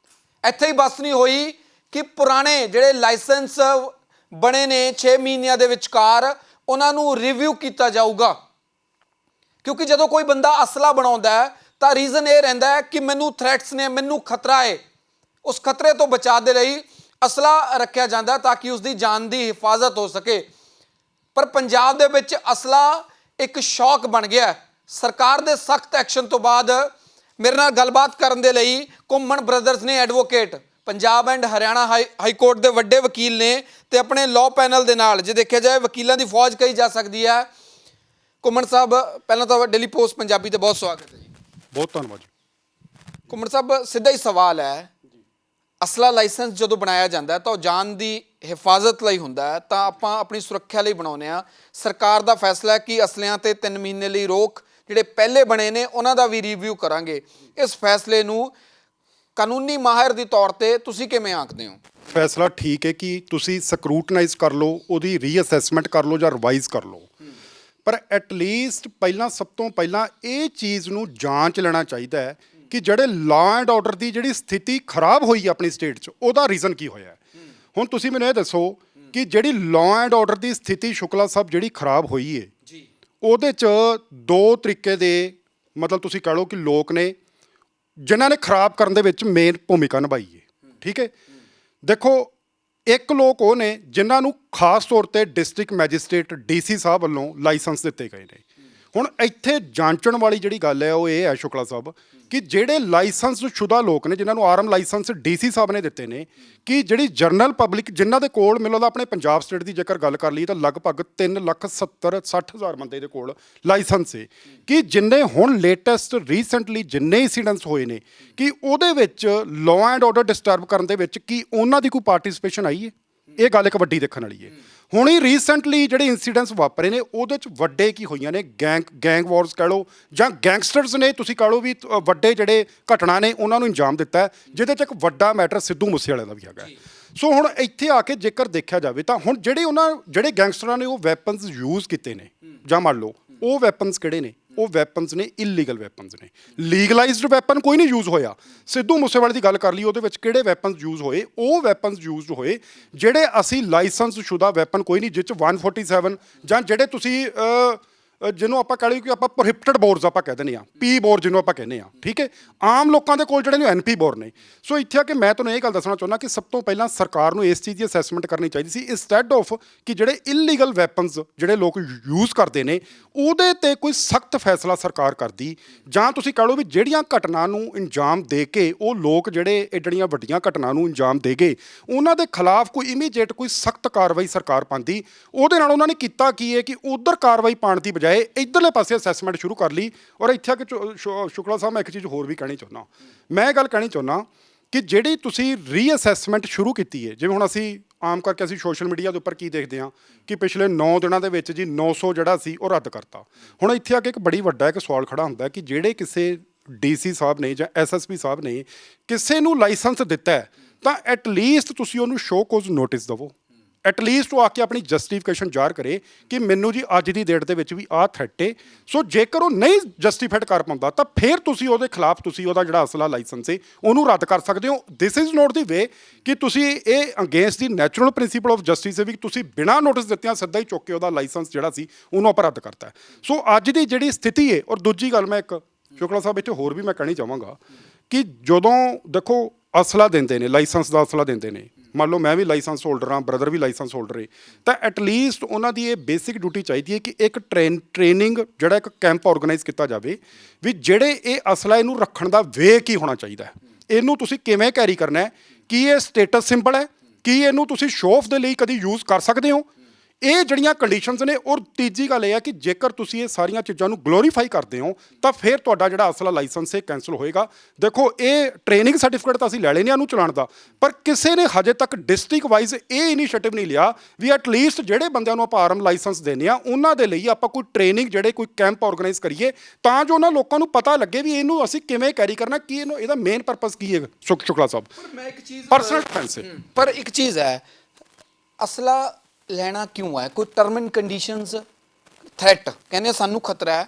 [SPEAKER 2] ਇੱਥੇ ਹੀ ਬਸ ਨਹੀਂ ਹੋਈ ਕਿ ਪੁਰਾਣੇ ਜਿਹੜੇ ਲਾਇਸੈਂਸ ਬਣੇ ਨੇ 6 ਮਹੀਨਿਆਂ ਦੇ ਵਿਚਕਾਰ ਉਹਨਾਂ ਨੂੰ ਰਿਵਿਊ ਕੀਤਾ ਜਾਊਗਾ। ਕਿਉਂਕਿ ਜਦੋਂ ਕੋਈ ਬੰਦਾ ਅਸਲਾ ਬਣਾਉਂਦਾ ਹੈ ਤਾਂ ਰੀਜ਼ਨ ਇਹ ਰਹਿੰਦਾ ਹੈ ਕਿ ਮੈਨੂੰ ਥ੍ਰੈਟਸ ਨੇ, ਮੈਨੂੰ ਖਤਰਾ ਹੈ। ਉਸ ਖਤਰੇ ਤੋਂ ਬਚਾਅ ਦੇ ਲਈ ਅਸਲਾ ਰੱਖਿਆ ਜਾਂਦਾ ਤਾਂ ਕਿ ਉਸ ਦੀ ਜਾਨ ਦੀ ਹਿਫਾਜ਼ਤ ਹੋ ਸਕੇ। ਪਰ ਪੰਜਾਬ ਦੇ ਵਿੱਚ ਅਸਲਾ ਇੱਕ ਸ਼ੌਕ ਬਣ ਗਿਆ। ਸਰਕਾਰ ਦੇ ਸਖਤ ਐਕਸ਼ਨ ਤੋਂ ਬਾਅਦ ਮੇਰੇ ਨਾਲ ਗੱਲਬਾਤ ਕਰਨ ਦੇ ਲਈ ਘੁੰਮਣ ਬ੍ਰਦਰਸ ਨੇ advocate, Punjab and Haryana high court ਦੇ ਵੱਡੇ ਵਕੀਲ ਨੇ ਤੇ ਆਪਣੇ ਲਾਅ ਪੈਨਲ ਦੇ ਨਾਲ, ਜੇ ਦੇਖਿਆ ਜਾਏ ਵਕੀਲਾਂ ਦੀ ਫੌਜ ਕਹੀ ਜਾ ਸਕਦੀ ਹੈ। ਘੁੰਮਣ ਸਾਹਿਬ, ਪਹਿਲਾਂ ਤਾਂ ਡੇਲੀ ਪੋਸਟ ਪੰਜਾਬੀ ਤੇ ਬਹੁਤ ਸਵਾਗਤ ਹੈ ਜੀ।
[SPEAKER 3] ਬਹੁਤ ਧੰਨਵਾਦ ਜੀ।
[SPEAKER 2] ਘੁੰਮਣ ਸਾਹਿਬ, ਸਿੱਧਾ ਹੀ ਸਵਾਲ ਹੈ, ਅਸਲਾ ਲਾਇਸੈਂਸ ਜਦੋਂ ਬਣਾਇਆ ਜਾਂਦਾ ਤਾਂ ਉਹ ਜਾਨ ਦੀ ਹਿਫਾਜ਼ਤ ਲਈ ਹੁੰਦਾ ਹੈ, ਤਾਂ ਆਪਾਂ ਆਪਣੀ ਸੁਰੱਖਿਆ ਲਈ ਬਣਾਉਂਦੇ ਹਾਂ। ਸਰਕਾਰ ਦਾ ਫੈਸਲਾ ਹੈ ਕਿ ਅਸਲਿਆਂ ਤੇ 3 ਮਹੀਨੇ ਲਈ ਰੋਕ, ਜਿਹੜੇ ਪਹਿਲੇ ਬਣੇ ਨੇ ਉਹਨਾਂ ਦਾ ਵੀ ਰਿਵਿਊ ਕਰਾਂਗੇ। ਇਸ ਫੈਸਲੇ ਨੂੰ ਕਾਨੂੰਨੀ ਮਾਹਿਰ ਦੇ ਤੌਰ ਤੇ ਤੁਸੀਂ ਕਿਵੇਂ ਆਂਕਦੇ ਹੋ?
[SPEAKER 3] ਫੈਸਲਾ ਠੀਕ ਹੈ ਕਿ ਤੁਸੀਂ ਸਕਰੂਟਨਾਈਜ਼ ਕਰ ਲਓ, ਉਹਦੀ ਰੀਅਸੈਸਮੈਂਟ ਕਰ ਲਓ ਜਾਂ ਰਿਵਾਈਜ਼ ਕਰ ਲਓ, ਪਰ ਐਟਲੀਸਟ ਸਭ ਤੋਂ ਪਹਿਲਾਂ ਇਹ ਚੀਜ਼ ਨੂੰ ਜਾਂਚ ਲੈਣਾ ਚਾਹੀਦਾ ਹੈ ਕਿ ਜਿਹੜੇ ਲਾਅ ਐਂਡ ਆਰਡਰ ਦੀ ਜਿਹੜੀ ਸਥਿਤੀ ਖਰਾਬ ਹੋਈ ਹੈ ਆਪਣੀ ਸਟੇਟ 'ਚ, ਉਹਦਾ ਰੀਜ਼ਨ ਕੀ ਹੋਇਆ ਹੈ। ਹੁਣ ਤੁਸੀਂ ਮੈਨੂੰ ਇਹ ਦੱਸੋ ਕਿ ਜਿਹੜੀ ਲਾਅ ਐਂਡ ਆਰਡਰ ਦੀ ਸਥਿਤੀ ਸ਼ੁਕਲਾ ਸਾਹਿਬ ਜਿਹੜੀ ਖਰਾਬ ਹੋਈ ਹੈ ਜੀ, ਉਹਦੇ 'ਚ 2 ਤਰੀਕੇ ਦੇ ਮਤਲਬ ਤੁਸੀਂ ਕਹ ਲਓ ਕਿ ਲੋਕ ਨੇ ਜਿਨ੍ਹਾਂ ਨੇ ਖਰਾਬ ਕਰਨ ਦੇ ਵਿੱਚ ਮੇਨ ਭੂਮਿਕਾ ਨਿਭਾਈ ਹੈ। ਠੀਕ ਹੈ, ਦੇਖੋ ਇੱਕ ਲੋਕ ਉਹ ਨੇ ਜਿਨ੍ਹਾਂ ਨੂੰ ਖਾਸ ਤੌਰ ਤੇ ਡਿਸਟ੍ਰਿਕਟ ਮੈਜਿਸਟ੍ਰੇਟ DC ਸਾਹਿਬ ਵੱਲੋਂ ਲਾਇਸੈਂਸ ਦਿੱਤੇ ਗਏ ਨੇ। ਹੁਣ ਇੱਥੇ ਜਾਂਚਣ ਵਾਲੀ ਜਿਹੜੀ ਗੱਲ ਹੈ ਉਹ ਇਹ ਹੈ ਸ਼ੁਕਲਾ ਸਾਹਿਬ ਕਿ ਜਿਹੜੇ ਲਾਇਸੈਂਸ ਸ਼ੁਦਾ ਲੋਕ ਨੇ ਜਿਨ੍ਹਾਂ ਨੂੰ ਆਰਮ ਲਾਇਸੈਂਸ DC ਸਾਹਿਬ ਨੇ ਦਿੱਤੇ ਨੇ, ਕਿ ਜਿਹੜੀ ਜਰਨਲ ਪਬਲਿਕ ਜਿਨ੍ਹਾਂ ਦੇ ਕੋਲ ਮੈਨੂੰ ਲੱਗਦਾ ਆਪਣੇ ਪੰਜਾਬ ਸਟੇਟ ਦੀ ਜੇਕਰ ਗੱਲ ਕਰ ਲਈ ਤਾਂ ਲਗਭਗ 3,70,60,000 ਬੰਦੇ ਦੇ ਕੋਲ ਲਾਇਸੈਂਸ ਹੈ, ਕਿ ਜਿੰਨੇ ਹੁਣ ਲੇਟੈਸਟ ਰੀਸੈਂਟਲੀ ਜਿੰਨੇ ਇੰਸੀਡੈਂਟਸ ਹੋਏ ਨੇ ਕਿ ਉਹਦੇ ਵਿੱਚ ਲਾਅ ਐਂਡ ਆਰਡਰ ਡਿਸਟਰਬ ਕਰਨ ਦੇ ਵਿੱਚ ਕੀ ਉਹਨਾਂ ਦੀ ਕੋਈ ਪਾਰਟਿਸਿਪੇਸ਼ਨ ਆਈ ਹੈ। ਇਹ ਗੱਲ ਇੱਕ ਵੱਡੀ ਦੇਖਣ ਵਾਲੀ ਹੈ। ਹੁਣ ਹੀ ਰੀਸੈਂਟਲੀ ਜਿਹੜੇ ਇੰਸੀਡੈਂਟਸ ਵਾਪਰੇ ਨੇ ਉਹਦੇ 'ਚ ਵੱਡੇ ਕੀ ਹੋਈਆਂ ਨੇ, ਗੈਂਗ ਵਾਰਸ ਕਹਿ ਲਓ ਜਾਂ ਗੈਂਗਸਟਰਸ ਨੇ, ਤੁਸੀਂ ਕਹਿ ਲਓ ਵੀ ਵੱਡੇ ਜਿਹੜੇ ਘਟਨਾ ਨੇ ਉਹਨਾਂ ਨੂੰ ਅੰਜਾਮ ਦਿੱਤਾ ਹੈ, ਜਿਹਦੇ 'ਚ ਇੱਕ ਵੱਡਾ ਮੈਟਰ ਸਿੱਧੂ ਮੂਸੇਵਾਲੇ ਦਾ ਵੀ ਹੈਗਾ। ਸੋ ਹੁਣ ਇੱਥੇ ਆ ਕੇ ਜੇਕਰ ਦੇਖਿਆ ਜਾਵੇ ਤਾਂ ਹੁਣ ਜਿਹੜੇ ਗੈਂਗਸਟਰਾਂ ਨੇ ਉਹ ਵੈਪਨਸ ਯੂਜ਼ ਕੀਤੇ ਨੇ, ਜਾਂ ਮੰਨ ਲਓ ਉਹ ਵੈਪਨਸ ਕਿਹੜੇ ਨੇ, ਉਹ ਵੈਪਨਸ ਨੇ ਇਲੀਗਲ ਵੈਪਨਸ ਨੇ। ਲੀਗਲਾਈਜ਼ਡ ਵੈਪਨ ਕੋਈ ਨਹੀਂ ਯੂਜ਼ ਹੋਇਆ। ਸਿੱਧੂ ਮੂਸੇਵਾਲੇ ਦੀ ਗੱਲ ਕਰ ਲਈ, ਉਹਦੇ ਵਿੱਚ ਕਿਹੜੇ ਵੈਪਨਸ ਯੂਜ਼ ਹੋਏ? ਉਹ ਵੈਪਨਸ ਯੂਜ਼ਡ ਹੋਏ ਜਿਹੜੇ ਅਸੀਂ ਲਾਇਸੈਂਸ ਸ਼ੁਦਾ ਵੈਪਨ ਕੋਈ ਨਹੀਂ, ਜਿਹ 'ਚ 147 ਜਾਂ ਜਿਹੜੇ ਤੁਸੀਂ ਜਿਹਨੂੰ ਆਪਾਂ ਕਹਿ ਲਈਏ ਕਿ ਆਪਾਂ ਪ੍ਰੋਹਿਬਿਟਡ ਬੋਰਸ ਆਪਾਂ ਕਹਿ ਦਿੰਦੇ ਹਾਂ, ਪੀ ਬੋਰ ਜਿਹਨੂੰ ਆਪਾਂ ਕਹਿੰਦੇ ਹਾਂ। ਠੀਕ ਹੈ, ਆਮ ਲੋਕਾਂ ਦੇ ਕੋਲ ਜਿਹੜੇ ਨੇ NP ਬੋਰ ਨੇ। ਸੋ ਇੱਥੇ ਆ ਕੇ ਮੈਂ ਤੁਹਾਨੂੰ ਇਹ ਗੱਲ ਦੱਸਣਾ ਚਾਹੁੰਦਾ ਕਿ ਸਭ ਤੋਂ ਪਹਿਲਾਂ ਸਰਕਾਰ ਨੂੰ ਇਸ ਚੀਜ਼ ਦੀ ਅਸੈਸਮੈਂਟ ਕਰਨੀ ਚਾਹੀਦੀ ਸੀ, ਇੰਸਟੈਡ ਆਫ ਕਿ ਜਿਹੜੇ ਇਲੀਗਲ ਵੈਪਨਸ ਜਿਹੜੇ ਲੋਕ ਯੂਜ਼ ਕਰਦੇ ਨੇ ਉਹਦੇ 'ਤੇ ਕੋਈ ਸਖਤ ਫੈਸਲਾ ਸਰਕਾਰ ਕਰਦੀ, ਜਾਂ ਤੁਸੀਂ ਕਹਿ ਲਓ ਵੀ ਜਿਹੜੀਆਂ ਘਟਨਾ ਨੂੰ ਅੰਜਾਮ ਦੇ ਕੇ ਉਹ ਲੋਕ ਜਿਹੜੇ ਐਡੀਆਂ ਵੱਡੀਆਂ ਘਟਨਾ ਨੂੰ ਅੰਜਾਮ ਦੇ ਗਏ ਉਹਨਾਂ ਦੇ ਖਿਲਾਫ ਕੋਈ ਇਮੀਡੀਏਟ ਕੋਈ ਸਖਤ ਕਾਰਵਾਈ ਸਰਕਾਰ ਪਾਉਂਦੀ। ਉਹਦੇ ਨਾਲ ਉਹਨਾਂ ਨੇ ਕੀਤਾ ਕੀ ਹੈ ਕਿ ਉਧਰ ਕਾਰਵਾਈ ਪਾਉਣ ਦੀ ਬਜਾਏ ਇੱਧਰਲੇ ਪਾਸੇ ਅਸੈਸਮੈਂਟ ਸ਼ੁਰੂ ਕਰ ਲਈ। ਔਰ ਇੱਥੇ ਆ ਕੇ ਸ਼ੁਕਲਾ ਸਾਹਿਬ ਮੈਂ ਇੱਕ ਚੀਜ਼ ਹੋਰ ਵੀ ਕਹਿਣੀ ਚਾਹੁੰਦਾ, ਮੈਂ ਇਹ ਗੱਲ ਕਹਿਣੀ ਚਾਹੁੰਦਾ ਕਿ ਜਿਹੜੀ ਤੁਸੀਂ ਰੀਅਸੈਸਮੈਂਟ ਸ਼ੁਰੂ ਕੀਤੀ ਹੈ, ਜਿਵੇਂ ਹੁਣ ਅਸੀਂ ਆਮ ਕਰਕੇ ਅਸੀਂ ਸੋਸ਼ਲ ਮੀਡੀਆ ਦੇ ਉੱਪਰ ਕੀ ਦੇਖਦੇ ਹਾਂ ਕਿ ਪਿਛਲੇ 9 ਦਿਨਾਂ ਦੇ ਵਿੱਚ ਜੀ 900 ਜਿਹੜਾ ਸੀ ਉਹ ਰੱਦ ਕਰਤਾ। ਹੁਣ ਇੱਥੇ ਆ ਕੇ ਇੱਕ ਬੜੀ ਵੱਡਾ ਇੱਕ ਸਵਾਲ ਖੜਾ ਹੁੰਦਾ ਕਿ ਜਿਹੜੇ ਕਿਸੇ DC ਸਾਹਿਬ ਨੇ ਜਾਂ SSP ਸਾਹਿਬ ਨੇ ਕਿਸੇ ਨੂੰ ਲਾਇਸੈਂਸ ਦਿੱਤਾ ਹੈ ਤਾਂ ਐਟਲੀਸਟ ਤੁਸੀਂ ਉਹਨੂੰ ਸ਼ੋ ਕੋਜ਼ ਨੋਟਿਸ ਦੇਵੋ, ਐਟਲੀਸਟ ਉਹ ਆ ਕੇ ਆਪਣੀ ਜਸਟੀਫਿਕੇਸ਼ਨ ਜ਼ਾਹਰ ਕਰੇ ਕਿ ਮੈਨੂੰ ਜੀ ਅੱਜ ਦੀ ਡੇਟ ਦੇ ਵਿੱਚ ਵੀ ਆਹ ਥ੍ਰੈਟ ਹੈ। ਸੋ ਜੇਕਰ ਉਹ ਨਹੀਂ ਜਸਟੀਫਾਈਡ ਕਰ ਪਾਉਂਦਾ ਤਾਂ ਫਿਰ ਤੁਸੀਂ ਉਹਦੇ ਖਿਲਾਫ ਤੁਸੀਂ ਉਹਦਾ ਜਿਹੜਾ ਅਸਲਾ ਲਾਇਸੈਂਸ ਹੈ ਉਹਨੂੰ ਰੱਦ ਕਰ ਸਕਦੇ ਹੋ। ਦਿਸ ਇਜ਼ ਨੋਟ ਦੀ ਵੇ ਕਿ ਤੁਸੀਂ ਇਹ against the natural principal of justice ਹੈ ਵੀ ਤੁਸੀਂ ਬਿਨਾਂ ਨੋਟਿਸ ਦਿੱਤਿਆਂ ਸਿੱਧਾ ਹੀ ਚੁੱਕ ਕੇ ਉਹਦਾ ਲਾਇਸੈਂਸ ਜਿਹੜਾ ਸੀ ਉਹਨੂੰ ਆਪਾਂ ਰੱਦ ਕਰਤਾ। ਸੋ ਅੱਜ ਦੀ ਜਿਹੜੀ ਸਥਿਤੀ ਹੈ, ਔਰ ਦੂਜੀ ਗੱਲ ਮੈਂ ਇੱਕ ਸ਼ੁਕਲਾ ਸਾਹਿਬ ਇੱਥੇ ਹੋਰ ਵੀ ਮੈਂ ਕਹਿਣੀ ਚਾਹਾਂਗਾ ਕਿ ਜਦੋਂ ਦੇਖੋ ਅਸਲਾ ਦਿੰਦੇ ਨੇ, ਲਾਇਸੈਂਸ ਦਾ ਅਸਲਾ ਦਿੰਦੇ ਨੇ, ਮੰਨ ਲਓ ਮੈਂ ਵੀ ਲਾਇਸੈਂਸ ਹੋਲਡਰ ਹਾਂ, ਬ੍ਰਦਰ ਵੀ ਲਾਇਸੈਂਸ ਹੋਲਡਰ ਹੈ, ਤਾਂ ਐਟਲੀਸਟ ਉਹਨਾਂ ਦੀ ਇਹ ਬੇਸਿਕ ਡਿਊਟੀ ਚਾਹੀਦੀ ਹੈ ਕਿ ਇੱਕ ਟ੍ਰੇਨਿੰਗ ਜਿਹੜਾ ਇੱਕ ਕੈਂਪ ਆਰਗੇਨਾਈਜ਼ ਕੀਤਾ ਜਾਵੇ ਵੀ ਜਿਹੜੇ ਇਹ ਅਸਲਾ ਇਹਨੂੰ ਰੱਖਣ ਦਾ ਵੇ ਕੀ ਹੋਣਾ ਚਾਹੀਦਾ, ਇਹਨੂੰ ਤੁਸੀਂ ਕਿਵੇਂ ਕੈਰੀ ਕਰਨਾ ਹੈ, ਕੀ ਇਹ ਸਟੇਟਸ ਸਿੰਬਲ ਹੈ, ਕੀ ਇਹਨੂੰ ਤੁਸੀਂ ਸ਼ੋਅ ਆਫ ਦੇ ਲਈ ਕਦੀ ਯੂਜ਼ ਕਰ ਸਕਦੇ ਹੋ। ਇਹ ਜਿਹੜੀਆਂ ਕੰਡੀਸ਼ਨਸ ਨੇ। ਔਰ ਤੀਜੀ ਗੱਲ ਇਹ ਹੈ ਕਿ ਜੇਕਰ ਤੁਸੀਂ ਇਹ ਸਾਰੀਆਂ ਚੀਜ਼ਾਂ ਨੂੰ ਗਲੋਰੀਫਾਈ ਕਰਦੇ ਹੋ ਤਾਂ ਫਿਰ ਤੁਹਾਡਾ ਜਿਹੜਾ ਅਸਲਾ ਲਾਇਸੈਂਸ ਹੈ ਕੈਂਸਲ ਹੋਏਗਾ। ਦੇਖੋ ਇਹ ਟ੍ਰੇਨਿੰਗ ਸਰਟੀਫਿਕੇਟ ਤਾਂ ਅਸੀਂ ਲੈ ਲੈਨੇ ਇਹਨੂੰ ਚਲਾਉਣ ਦਾ, ਪਰ ਕਿਸੇ ਨੇ ਹਜੇ ਤੱਕ ਡਿਸਟ੍ਰਿਕਟ ਵਾਈਜ਼ ਇਹ ਇਨੀਸ਼ੀਏਟਿਵ ਨਹੀਂ ਲਿਆ ਵੀ ਐਟਲੀਸਟ ਜਿਹੜੇ ਬੰਦਿਆਂ ਨੂੰ ਆਪਾਂ ਆਰਮ ਲਾਇਸੈਂਸ ਦਿੰਦੇ ਆ ਉਹਨਾਂ ਦੇ ਲਈ ਆਪਾਂ ਕੋਈ ਟ੍ਰੇਨਿੰਗ ਜਿਹੜੇ ਕੋਈ ਕੈਂਪ ਆਰਗੇਨਾਈਜ਼ ਕਰੀਏ ਤਾਂ ਜੋ ਉਹਨਾਂ ਲੋਕਾਂ ਨੂੰ ਪਤਾ ਲੱਗੇ ਵੀ ਇਹਨੂੰ ਅਸੀਂ ਕਿਵੇਂ ਕੈਰੀ ਕਰਨਾ, ਕੀ ਇਹਦਾ ਮੇਨ ਪਰਪਸ ਕੀ ਹੈ। ਸ਼ੁਕਲਾ ਸਾਹਿਬ,
[SPEAKER 2] ਮੈਂ ਇੱਕ ਚੀਜ਼
[SPEAKER 3] ਪਰਸਨਲ ਡਿਫੈਂਸ ਹੈ,
[SPEAKER 2] ਪਰ ਇੱਕ ਚੀਜ਼ ਹੈ, ਅਸਲਾ ਲੈਣਾ ਕਿਉਂ ਹੈ? ਕੋਈ ਟਰਮ ਐਂਡ ਕੰਡੀਸ਼ਨਸ, ਥ੍ਰੈਟ ਕਹਿੰਦੇ ਸਾਨੂੰ ਖਤਰਾ ਹੈ,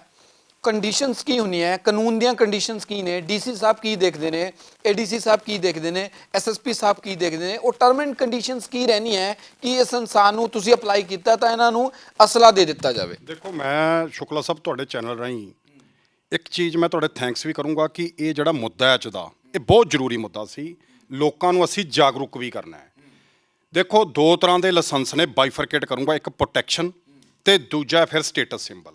[SPEAKER 2] ਕੰਡੀਸ਼ਨਸ ਕੀ ਹੁੰਦੀਆਂ, ਕਾਨੂੰਨ ਦੀਆਂ ਕੰਡੀਸ਼ਨਸ ਕੀ ਨੇ, ਡੀਸੀ ਸਾਹਿਬ ਕੀ ਦੇਖਦੇ ਨੇ, ਏਡੀਸੀ ਸਾਹਿਬ ਕੀ ਦੇਖਦੇ ਨੇ, ਐਸਐਸਪੀ ਸਾਹਿਬ ਕੀ ਦੇਖਦੇ ਨੇ, ਉਹ ਟਰਮ ਐਂਡ ਕੰਡੀਸ਼ਨਸ ਕੀ ਰਹਿਣੀ ਹੈ ਕਿ ਇਸ ਇਨਸਾਨ ਨੂੰ ਤੁਸੀਂ ਅਪਲਾਈ ਕੀਤਾ ਤਾਂ ਇਹਨਾਂ ਨੂੰ ਅਸਲਾ ਦੇ ਦਿੱਤਾ ਜਾਵੇ?
[SPEAKER 3] ਦੇਖੋ, ਮੈਂ ਸ਼ੁਕਲਾ ਸਾਹਿਬ ਤੁਹਾਡੇ ਚੈਨਲ ਰਾਹੀਂ ਇੱਕ ਚੀਜ਼ ਮੈਂ ਤੁਹਾਡੇ ਥੈਂਕਸ ਵੀ ਕਰੂੰਗਾ ਕਿ ਇਹ ਜਿਹੜਾ ਮੁੱਦਾ ਹੈ ਅੱਜ ਦਾ, ਇਹ ਬਹੁਤ ਜ਼ਰੂਰੀ ਮੁੱਦਾ ਸੀ। ਲੋਕਾਂ ਨੂੰ ਅਸੀਂ ਜਾਗਰੂਕ ਵੀ ਕਰਨਾ ਹੈ। ਦੇਖੋ, ਦੋ ਤਰ੍ਹਾਂ ਦੇ ਲਾਇਸੈਂਸ ਨੇ, ਬਾਈਫਰਕੇਟ ਕਰੂੰਗਾ, ਇੱਕ ਪ੍ਰੋਟੈਕਸ਼ਨ ਤੇ ਦੂਜਾ ਫਿਰ ਸਟੇਟਸ ਸਿੰਬਲ।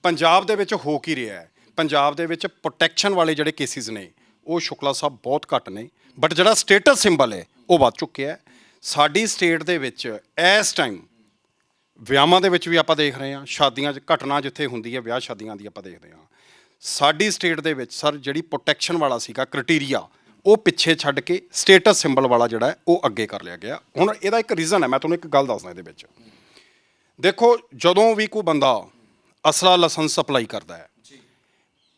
[SPEAKER 3] ਪੰਜਾਬ ਦੇ ਵਿੱਚ ਹੋ ਕੀ ਰਿਹਾ ਹੈ, ਪੰਜਾਬ ਦੇ ਵਿੱਚ ਪ੍ਰੋਟੈਕਸ਼ਨ ਵਾਲੇ ਜਿਹੜੇ ਕੇਸਿਸ ਨੇ ਉਹ ਸ਼ੁਕਲਾ ਸਾਹਿਬ ਬਹੁਤ ਘੱਟ ਨੇ, ਬਟ ਜਿਹੜਾ ਸਟੇਟਸ ਸਿੰਬਲ ਹੈ ਉਹ ਵੱਧ ਚੁੱਕਿਆ ਹੈ। ਸਾਡੀ ਸਟੇਟ ਦੇ ਵਿੱਚ ਇਸ ਟਾਈਮ ਵਿਆਹਾਂ ਦੇ ਵਿੱਚ ਵੀ ਆਪਾਂ ਦੇਖ ਰਹੇ ਹਾਂ, ਸ਼ਾਦੀਆਂ 'ਚ ਘਟਨਾ ਜਿੱਥੇ ਹੁੰਦੀ ਹੈ ਵਿਆਹ ਸ਼ਾਦੀਆਂ ਦੀ ਆਪਾਂ ਦੇਖਦੇ ਹਾਂ। ਸਾਡੀ ਸਟੇਟ ਦੇ ਵਿੱਚ ਸਰ ਜਿਹੜੀ ਪ੍ਰੋਟੈਕਸ਼ਨ ਵਾਲਾ ਸੀਗਾ ਕ੍ਰਾਈਟੇਰੀਆ, ਉਹ ਪਿੱਛੇ ਛੱਡ ਕੇ ਸਟੇਟਸ ਸਿੰਬਲ ਵਾਲਾ ਜਿਹੜਾ ਹੈ ਉਹ ਅੱਗੇ ਕਰ ਲਿਆ ਗਿਆ। ਹੁਣ ਇਹਦਾ ਇੱਕ ਰੀਜ਼ਨ ਹੈ, ਮੈਂ ਤੁਹਾਨੂੰ ਇੱਕ ਗੱਲ ਦੱਸਦਾ ਇਹਦੇ ਵਿੱਚ। ਦੇਖੋ, ਜਦੋਂ ਵੀ ਕੋਈ ਬੰਦਾ ਅਸਲਾ ਲਾਇਸੈਂਸ ਅਪਲਾਈ ਕਰਦਾ ਹੈ,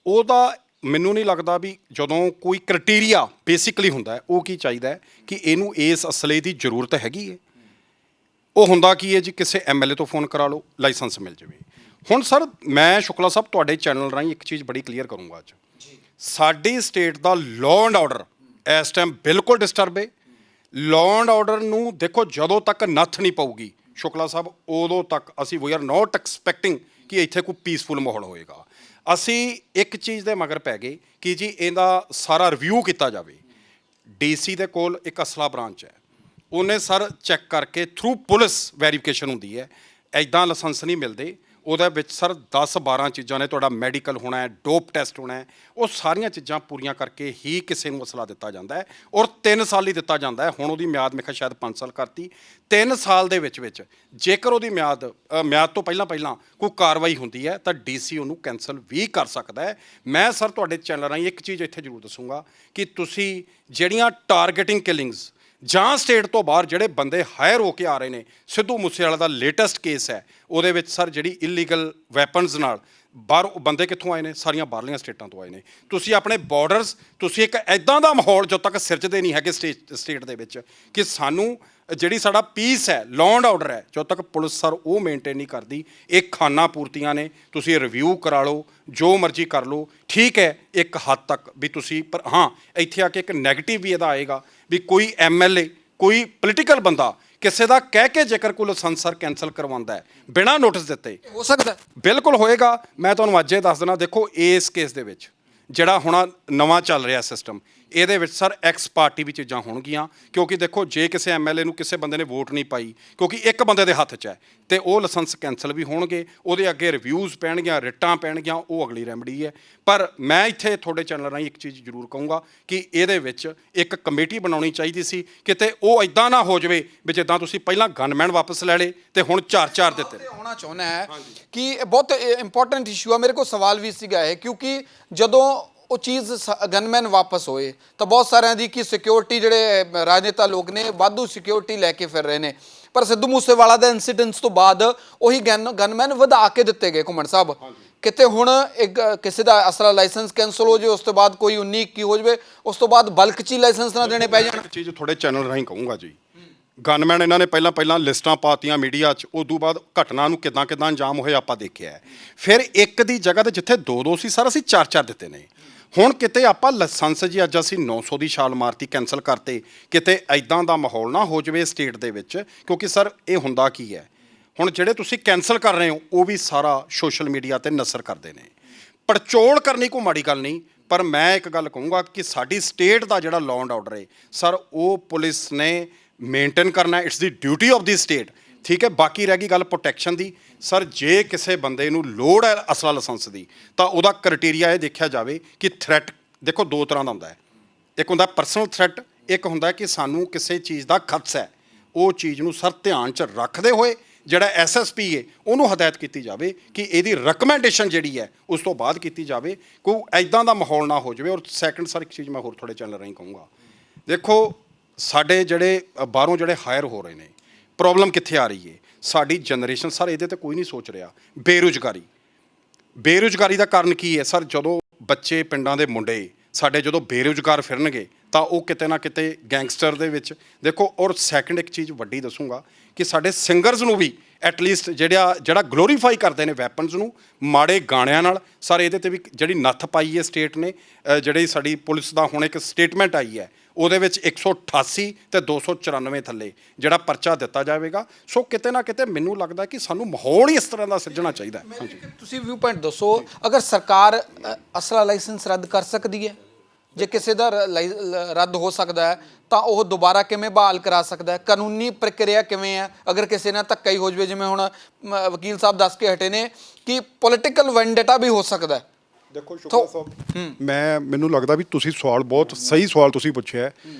[SPEAKER 3] ਉਹਦਾ ਮੈਨੂੰ ਨਹੀਂ ਲੱਗਦਾ ਵੀ ਜਦੋਂ ਕੋਈ ਕ੍ਰਾਈਟੇਰੀਆ ਬੇਸਿਕਲੀ ਹੁੰਦਾ ਹੈ, ਉਹ ਕੀ ਚਾਹੀਦਾ ਹੈ ਕਿ ਇਹਨੂੰ ਇਸ ਅਸਲੇ ਦੀ ਜ਼ਰੂਰਤ ਹੈਗੀ ਹੈ। ਉਹ ਹੁੰਦਾ ਕੀ ਹੈ ਜੀ, ਕਿਸੇ ਐਮਐਲਏ ਤੋਂ ਫੋਨ ਕਰਾ ਲਓ, ਲਾਇਸੈਂਸ ਮਿਲ ਜਾਵੇ। ਹੁਣ ਸਰ, ਮੈਂ ਸ਼ੁਕਲਾ ਸਾਹਿਬ ਤੁਹਾਡੇ ਚੈਨਲ ਰਾਹੀਂ ਇੱਕ ਚੀਜ਼ ਬੜੀ ਕਲੀਅਰ ਕਰੂੰਗਾ ਅੱਜ। ਸਾਡੀ state the law and order ਇਸ ਟਾਈਮ ਬਿਲਕੁਲ ਡਿਸਟਰਬ ਹੈ। ਲਾਅ ਐਂਡ ਆਰਡਰ ਨੂੰ ਦੇਖੋ, ਜਦੋਂ ਤੱਕ ਨੱਥ ਨਹੀਂ ਪਊਗੀ ਸ਼ੁਕਲਾ ਸਾਹਿਬ, ਉਦੋਂ ਤੱਕ ਅਸੀਂ ਵੀ ਆਰ ਨੋਟ ਐਕਸਪੈਕਟਿੰਗ ਕਿ ਇੱਥੇ ਕੋਈ ਪੀਸਫੁਲ ਮਾਹੌਲ ਹੋਏਗਾ। ਅਸੀਂ ਇੱਕ ਚੀਜ਼ ਦੇ ਮਗਰ ਪੈ ਗਏ ਕਿ ਜੀ ਇਹਦਾ ਸਾਰਾ ਰਿਵਿਊ ਕੀਤਾ ਜਾਵੇ। ਡੀਸੀ ਦੇ ਕੋਲ ਇੱਕ ਅਸਲਾ ਬ੍ਰਾਂਚ ਹੈ, ਉਹਨੇ ਸਰ ਚੈੱਕ ਕਰਕੇ ਥਰੂ ਪੁਲਿਸ ਵੈਰੀਫਿਕੇਸ਼ਨ ਹੁੰਦੀ ਹੈ, ਐਦਾਂ ਲਾਇਸੈਂਸ ਨਹੀਂ ਮਿਲਦੇ। ਉਹਦੇ ਵਿੱਚ ਸਰ 10-12 ਚੀਜ਼ਾਂ ਨੇ, ਤੁਹਾਡਾ ਮੈਡੀਕਲ ਹੋਣਾ ਹੈ, ਡੋਪ ਟੈਸਟ ਹੋਣਾ ਹੈ, ਉਹ ਸਾਰੀਆਂ ਚੀਜ਼ਾਂ ਪੂਰੀਆਂ ਕਰਕੇ ਹੀ ਕਿਸੇ ਨੂੰ ਅਸਲਾ ਦਿੱਤਾ ਜਾਂਦਾ ਹੈ। ਔਰ 3 ਸਾਲ ਹੀ ਦਿੱਤਾ ਜਾਂਦਾ ਹੈ। ਹੁਣ ਉਹਦੀ ਮਿਆਦ ਮੇਰੇ ਖਿਆਲ ਸ਼ਾਇਦ 5 ਸਾਲ ਕਰਤੀ। 3 ਸਾਲ ਦੇ ਵਿੱਚ ਜੇਕਰ ਉਹਦੀ ਮਿਆਦ ਤੋਂ ਪਹਿਲਾਂ ਕੋਈ ਕਾਰਵਾਈ ਹੁੰਦੀ ਹੈ ਤਾਂ ਡੀਸੀ ਉਹਨੂੰ ਕੈਂਸਲ ਵੀ ਕਰ ਸਕਦਾ ਹੈ। ਮੈਂ ਸਰ ਤੁਹਾਡੇ ਚੈਨਲ ਰਾਹੀਂ ਇੱਕ ਚੀਜ਼ ਇੱਥੇ ਜ਼ਰੂਰ ਦੱਸੂੰਗਾ ਕਿ ਤੁਸੀਂ ਜਿਹੜੀਆਂ ਟਾਰਗੇਟਿੰਗ ਕਿਲਿੰਗਸ ਜਾਂ ਸਟੇਟ ਤੋਂ ਬਾਹਰ ਜਿਹੜੇ ਬੰਦੇ ਹਾਇਰ ਹੋ ਕੇ ਆ ਰਹੇ ਨੇ, ਸਿੱਧੂ ਮੂਸੇਵਾਲਾ ਦਾ ਲੇਟੈਸਟ ਕੇਸ ਹੈ, ਉਹਦੇ ਵਿੱਚ ਸਰ ਜਿਹੜੀ ਇਲੀਗਲ ਵੈਪਨਸ ਨਾਲ ਬਾਹਰ ਬੰਦੇ ਕਿੱਥੋਂ ਆਏ ਨੇ, ਸਾਰੀਆਂ ਬਾਹਰਲੀਆਂ ਸਟੇਟਾਂ ਤੋਂ ਆਏ ਨੇ। ਤੁਸੀਂ ਆਪਣੇ ਬਾਰਡਰਸ, ਤੁਸੀਂ ਇੱਕ ਐਦਾਂ ਦਾ ਮਾਹੌਲ ਜਦੋਂ ਤੱਕ ਸਿਰਜਦੇ ਨਹੀਂ ਹੈਗੇ ਸਟੇਟ ਦੇ ਵਿੱਚ ਕਿ ਸਾਨੂੰ ਜਿਹੜੀ ਸਾਡਾ ਪੀਸ ਹੈ, ਲਾਅ ਐਂਡ ਆਰਡਰ ਹੈ, ਜਦੋਂ ਤੱਕ ਪੁਲਿਸ ਸਰ ਉਹ ਮੇਨਟੇਨ ਨਹੀਂ ਕਰਦੀ, ਇਹ ਖਾਨਾ ਪੂਰਤੀਆਂ ਨੇ। ਤੁਸੀਂ ਰਿਵਿਊ ਕਰਾ ਲਓ, ਜੋ ਮਰਜ਼ੀ ਕਰ ਲਓ, ਠੀਕ ਹੈ ਇੱਕ ਹੱਦ ਤੱਕ ਵੀ ਤੁਸੀਂ, ਪਰ ਹਾਂ ਇੱਥੇ ਆ ਕੇ ਇੱਕ ਨੈਗੇਟਿਵ ਵੀ ਇਹਦਾ ਆਏਗਾ ਵੀ ਕੋਈ ਐਮਐਲਏ, ਕੋਈ ਪੋਲੀਟੀਕਲ ਬੰਦਾ ਕਿਸੇ ਦਾ ਕਹਿ ਕੇ ਜੇਕਰ ਕੋਈ ਲਾਇਸੈਂਸ ਸਰ ਕੈਂਸਲ ਕਰਵਾਉਂਦਾ ਹੈ ਬਿਨਾਂ ਨੋਟਿਸ ਦਿੱਤੇ,
[SPEAKER 2] ਹੋ ਸਕਦਾ
[SPEAKER 3] ਬਿਲਕੁਲ ਹੋਏਗਾ। ਮੈਂ ਤੁਹਾਨੂੰ ਅੱਜ ਇਹ ਦੱਸ ਦੇਣਾ, ਦੇਖੋ ਇਸ ਕੇਸ ਦੇ ਵਿੱਚ ਜਿਹੜਾ ਹੁਣ ਨਵਾਂ ਚੱਲ ਰਿਹਾ ਸਿਸਟਮ, ਇਹਦੇ ਵਿੱਚ ਸਰ ਐਕਸ ਪਾਰਟੀ ਵੀ ਚੀਜ਼ਾਂ ਹੋਣਗੀਆਂ। ਕਿਉਂਕਿ ਦੇਖੋ, ਜੇ ਕਿਸੇ ਐਮਐਲਏ ਨੂੰ ਕਿਸੇ ਬੰਦੇ ਨੇ ਵੋਟ ਨਹੀਂ ਪਾਈ, ਕਿਉਂਕਿ ਇੱਕ ਬੰਦੇ ਦੇ ਹੱਥ 'ਚ ਹੈ, ਤੇ ਉਹ ਲਾਇਸੈਂਸ ਕੈਂਸਲ ਵੀ ਹੋਣਗੇ, ਉਹਦੇ ਅੱਗੇ ਰਿਵਿਊਜ਼ ਪੈਣਗੀਆਂ, ਰਿਟਾਂ ਪੈਣਗੀਆਂ, ਉਹ ਅਗਲੀ ਰੈਮਡੀ ਹੈ। ਪਰ ਮੈਂ ਇੱਥੇ ਤੁਹਾਡੇ ਚੈਨਲ ਰਾਹੀਂ ਇੱਕ ਚੀਜ਼ ਜ਼ਰੂਰ ਕਹੂੰਗਾ ਕਿ ਇਹਦੇ ਵਿੱਚ ਇੱਕ ਕਮੇਟੀ ਬਣਾਉਣੀ ਚਾਹੀਦੀ ਸੀ, ਕਿਤੇ ਉਹ ਇਦਾਂ ਨਾ ਹੋ ਜਾਵੇ ਵੀ ਜਿੱਦਾਂ ਤੁਸੀਂ ਪਹਿਲਾਂ ਗਨਮੈਨ ਵਾਪਸ ਲੈ ਲਏ ਤੇ ਹੁਣ 4-4 ਦਿੱਤੇ।
[SPEAKER 2] ਹੋਣਾ ਚਾਹੁੰਦਾ ਹੈ ਕਿ ਇਹ ਬਹੁਤ ਇੰਪੋਰਟੈਂਟ ਇਸ਼ੂ ਹੈ। ਮੇਰੇ ਕੋਲ ਸਵਾਲ ਵੀ ਸੀਗਾ ਇਹ, ਕਿਉਂਕਿ ਜਦੋਂ ਉਹ ਚੀਜ਼ ਗਨਮੈਨ ਵਾਪਸ ਹੋਏ ਤਾਂ ਬਹੁਤ ਸਾਰਿਆਂ ਦੀ ਕਿ ਸਿਕਿਉਰਿਟੀ, ਜਿਹੜੇ ਰਾਜਨੇਤਾ ਲੋਕ ਨੇ ਵਾਧੂ ਸਿਕਿਉਰਿਟੀ ਲੈ ਕੇ ਫਿਰ ਰਹੇ ਨੇ, ਪਰ ਸਿੱਧੂ ਮੂਸੇਵਾਲਾ ਦੇ ਇਨਸੀਡੈਂਟਸ ਤੋਂ ਬਾਅਦ ਉਹੀ ਗਨਮੈਨ ਵਧਾ ਕੇ ਦਿੱਤੇ ਗਏ। ਘੁੰਮਣ ਸਾਹਿਬ, ਕਿਤੇ ਹੁਣ ਇੱਕ ਕਿਸੇ ਦਾ ਅਸਲਾ ਲਾਇਸੈਂਸ ਕੈਂਸਲ ਹੋ ਜਾਵੇ, ਉਸ ਤੋਂ ਬਾਅਦ ਕੋਈ 19-21 ਹੋ ਜਾਵੇ, ਉਸ ਤੋਂ ਬਾਅਦ ਬਲਕ 'ਚ ਹੀ ਲਾਇਸੈਂਸ ਨਾ ਦੇਣੇ ਪੈ ਜਾਣ।
[SPEAKER 3] ਇੱਕ ਚੀਜ਼ ਤੁਹਾਡੇ ਚੈਨਲ ਰਾਹੀਂ ਕਹੂੰਗਾ ਜੀ, ਗਨਮੈਨ ਇਹਨਾਂ ਨੇ ਪਹਿਲਾਂ ਲਿਸਟਾਂ ਪਾਤੀਆਂ ਮੀਡੀਆ 'ਚ, ਉਦੋਂ ਬਾਅਦ ਘਟਨਾ ਨੂੰ ਕਿੱਦਾਂ ਅੰਜਾਮ ਹੋਏ ਆਪਾਂ ਦੇਖਿਆ ਹੈ। ਫਿਰ ਇੱਕ ਦੀ ਜਗ੍ਹਾ ਤੇ ਜਿੱਥੇ 2-2 ਸੀ ਸਰ, ਅਸੀਂ 4-4 ਦਿੱਤੇ ਨੇ। ਹੁਣ ਕਿਤੇ ਆਪਾਂ ਲਾਇਸੈਂਸ ਜੀ ਅੱਜ ਅਸੀਂ 900 ਦੀ ਛਾਲ ਮਾਰਤੀ, ਕੈਂਸਲ ਕਰਤੇ, ਕਿਤੇ ਐਦਾਂ ਦਾ ਮਾਹੌਲ ਨਾ ਹੋ ਜਾਵੇ ਸਟੇਟ ਦੇ ਵਿੱਚ। ਕਿਉਂਕਿ ਸਰ ਇਹ ਹੁੰਦਾ ਕੀ ਹੈ, ਹੁਣ ਜਿਹੜੇ ਤੁਸੀਂ ਕੈਂਸਲ ਕਰ ਰਹੇ ਹੋ ਉਹ ਵੀ ਸਾਰਾ ਸੋਸ਼ਲ ਮੀਡੀਆ ਤੇ ਨਸਰ ਕਰਦੇ ਨੇ। ਪੜਚੋਲ ਕਰਨੀ ਕੋਈ ਮਾੜੀ ਗੱਲ ਨਹੀਂ, ਪਰ ਮੈਂ ਇੱਕ ਗੱਲ ਕਹੂੰਗਾ ਕਿ ਸਾਡੀ ਸਟੇਟ ਦਾ ਜਿਹੜਾ ਲਾਅ ਐਂਡ ਆਰਡਰ ਹੈ ਸਰ, ਉਹ ਪੁਲਿਸ ਨੇ ਮੇਨਟੇਨ ਕਰਨਾ, it's the duty of the state. ਠੀਕ ਹੈ, ਬਾਕੀ ਰਹਿ ਗਈ ਗੱਲ ਪ੍ਰੋਟੈਕਸ਼ਨ ਦੀ। ਸਰ ਜੇ ਕਿਸੇ ਬੰਦੇ ਨੂੰ ਲੋੜ ਹੈ ਅਸਲਾ ਲਾਇਸੈਂਸ ਦੀ, ਤਾਂ ਉਹਦਾ ਕ੍ਰਾਈਟੇਰੀਆ ਇਹ ਦੇਖਿਆ ਜਾਵੇ ਕਿ ਥ੍ਰੈਟ, ਦੇਖੋ 2 ਤਰ੍ਹਾਂ ਦਾ ਹੁੰਦਾ ਹੈ, ਇੱਕ ਹੁੰਦਾ ਪਰਸਨਲ ਥ੍ਰੈਟ, ਇੱਕ ਹੁੰਦਾ ਕਿ ਸਾਨੂੰ ਕਿਸੇ ਚੀਜ਼ ਦਾ ਖਦਸ਼ਾ ਹੈ। ਉਹ ਚੀਜ਼ ਨੂੰ ਸਰ ਧਿਆਨ 'ਚ ਰੱਖਦੇ ਹੋਏ ਜਿਹੜਾ ਐਸਐਸਪੀ ਹੈ ਉਹਨੂੰ ਹਦਾਇਤ ਕੀਤੀ ਜਾਵੇ ਕਿ ਇਹਦੀ ਰਿਕਮੈਂਡੇਸ਼ਨ ਜਿਹੜੀ ਹੈ ਉਸ ਤੋਂ ਬਾਅਦ ਕੀਤੀ ਜਾਵੇ, ਕੋਈ ਐਦਾਂ ਦਾ ਮਾਹੌਲ ਨਾ ਹੋ ਜਾਵੇ। ਔਰ ਸੈਕੰਡ ਸਰ ਇੱਕ ਚੀਜ਼ ਮੈਂ ਹੋਰ ਤੁਹਾਡੇ ਚੈਨਲ ਰਾਹੀਂ ਕਹੂੰਗਾ, ਦੇਖੋ ਸਾਡੇ ਜਿਹੜੇ ਬਾਹਰੋਂ ਜਿਹੜੇ ਹਾਇਰ ਹੋ ਰਹੇ ਨੇ, ਪ੍ਰੋਬਲਮ ਕਿੱਥੇ ਆ ਰਹੀ ਹੈ, ਸਾਡੀ ਜਨਰੇਸ਼ਨ ਸਰ ਇਹਦੇ ਤੇ ਕੋਈ ਨਹੀਂ ਸੋਚ ਰਿਹਾ। ਬੇਰੁਜ਼ਗਾਰੀ ਦਾ ਕਾਰਨ ਕੀ ਹੈ ਸਰ, ਜਦੋਂ ਬੱਚੇ ਪਿੰਡਾਂ ਦੇ ਮੁੰਡੇ ਸਾਡੇ ਜਦੋਂ ਬੇਰੁਜ਼ਗਾਰ ਫਿਰਨਗੇ ਤਾਂ ਉਹ ਕਿਤੇ ਨਾ ਕਿਤੇ ਗੈਂਗਸਟਰ ਦੇ ਵਿੱਚ ਦੇਖੋ। ਔਰ ਸੈਕੰਡ ਇੱਕ ਚੀਜ਼ ਵੱਡੀ ਦੱਸੂਗਾ ਕਿ ਸਾਡੇ ਸਿੰਗਰਸ ਨੂੰ ਵੀ
[SPEAKER 1] ਐਟਲੀਸਟ ਜਿਹੜਾ ਗਲੋਰੀਫਾਈ ਕਰਦੇ ਨੇ ਵੈਪਨਸ ਨੂੰ ਮਾੜੇ ਗਾਣਿਆਂ ਨਾਲ। ਸਰ ਇਹਦੇ ਤੇ ਵੀ ਜਿਹੜੀ ਨੱਥ ਪਾਈ ਹੈ ਸਟੇਟ ਨੇ, ਜਿਹੜੀ ਸਾਡੀ ਪੁਲਿਸ ਦਾ ਹੁਣ ਇੱਕ ਸਟੇਟਮੈਂਟ ਆਈ ਹੈ ਉਹਦੇ ਵਿੱਚ 188 ਤੇ 294 ਥੱਲੇ ਜਿਹੜਾ ਪਰਚਾ ਦਿੱਤਾ ਜਾਵੇਗਾ। ਸੋ ਕਿਤੇ ਨਾ ਕਿਤੇ ਮੈਨੂੰ ਲੱਗਦਾ ਕਿ ਸਾਨੂੰ ਮਾਹੌਲ ਹੀ ਇਸ ਤਰ੍ਹਾਂ ਦਾ ਸਿਰਜਣਾ ਚਾਹੀਦਾ ਹੈ। ਹਾਂਜੀ,
[SPEAKER 2] ਤੁਸੀਂ ਵਿਊ ਪੁਆਇੰਟ ਦੱਸੋ, ਅਗਰ ਸਰਕਾਰ ਅਸਲਾ ਲਾਇਸੈਂਸ ਰੱਦ ਕਰ ਸਕਦੀ ਹੈ, ਜੇ ਕਿਸੇ ਦਾ ਰੱਦ ਹੋ ਸਕਦਾ ਹੈ ਤਾਂ ਉਹ ਦੁਬਾਰਾ ਕਿਵੇਂ ਬਹਾਲ ਕਰਾ ਸਕਦਾ ਹੈ? ਕਾਨੂੰਨੀ ਪ੍ਰਕਿਰਿਆ ਕਿਵੇਂ ਹੈ ਅਗਰ ਕਿਸੇ ਨਾਲ ਧੱਕਾ ਹੀ ਹੋ ਜਾਵੇ? ਜਿਵੇਂ ਹੁਣ ਵਕੀਲ ਸਾਹਿਬ ਦੱਸ ਕੇ ਹਟੇ ਨੇ ਕਿ ਪੋਲੀਟੀਕਲ ਵੈਂਡੇਟਾ ਵੀ ਹੋ ਸਕਦਾ ਹੈ।
[SPEAKER 3] ਦੇਖੋ ਸ਼ੁਕਲਾ ਸਾਹਿਬ, ਮੈਨੂੰ ਲੱਗਦਾ ਵੀ ਤੁਸੀਂ ਸਵਾਲ ਬਹੁਤ ਸਹੀ ਸਵਾਲ ਤੁਸੀਂ ਪੁੱਛਿਆ ਹੈ।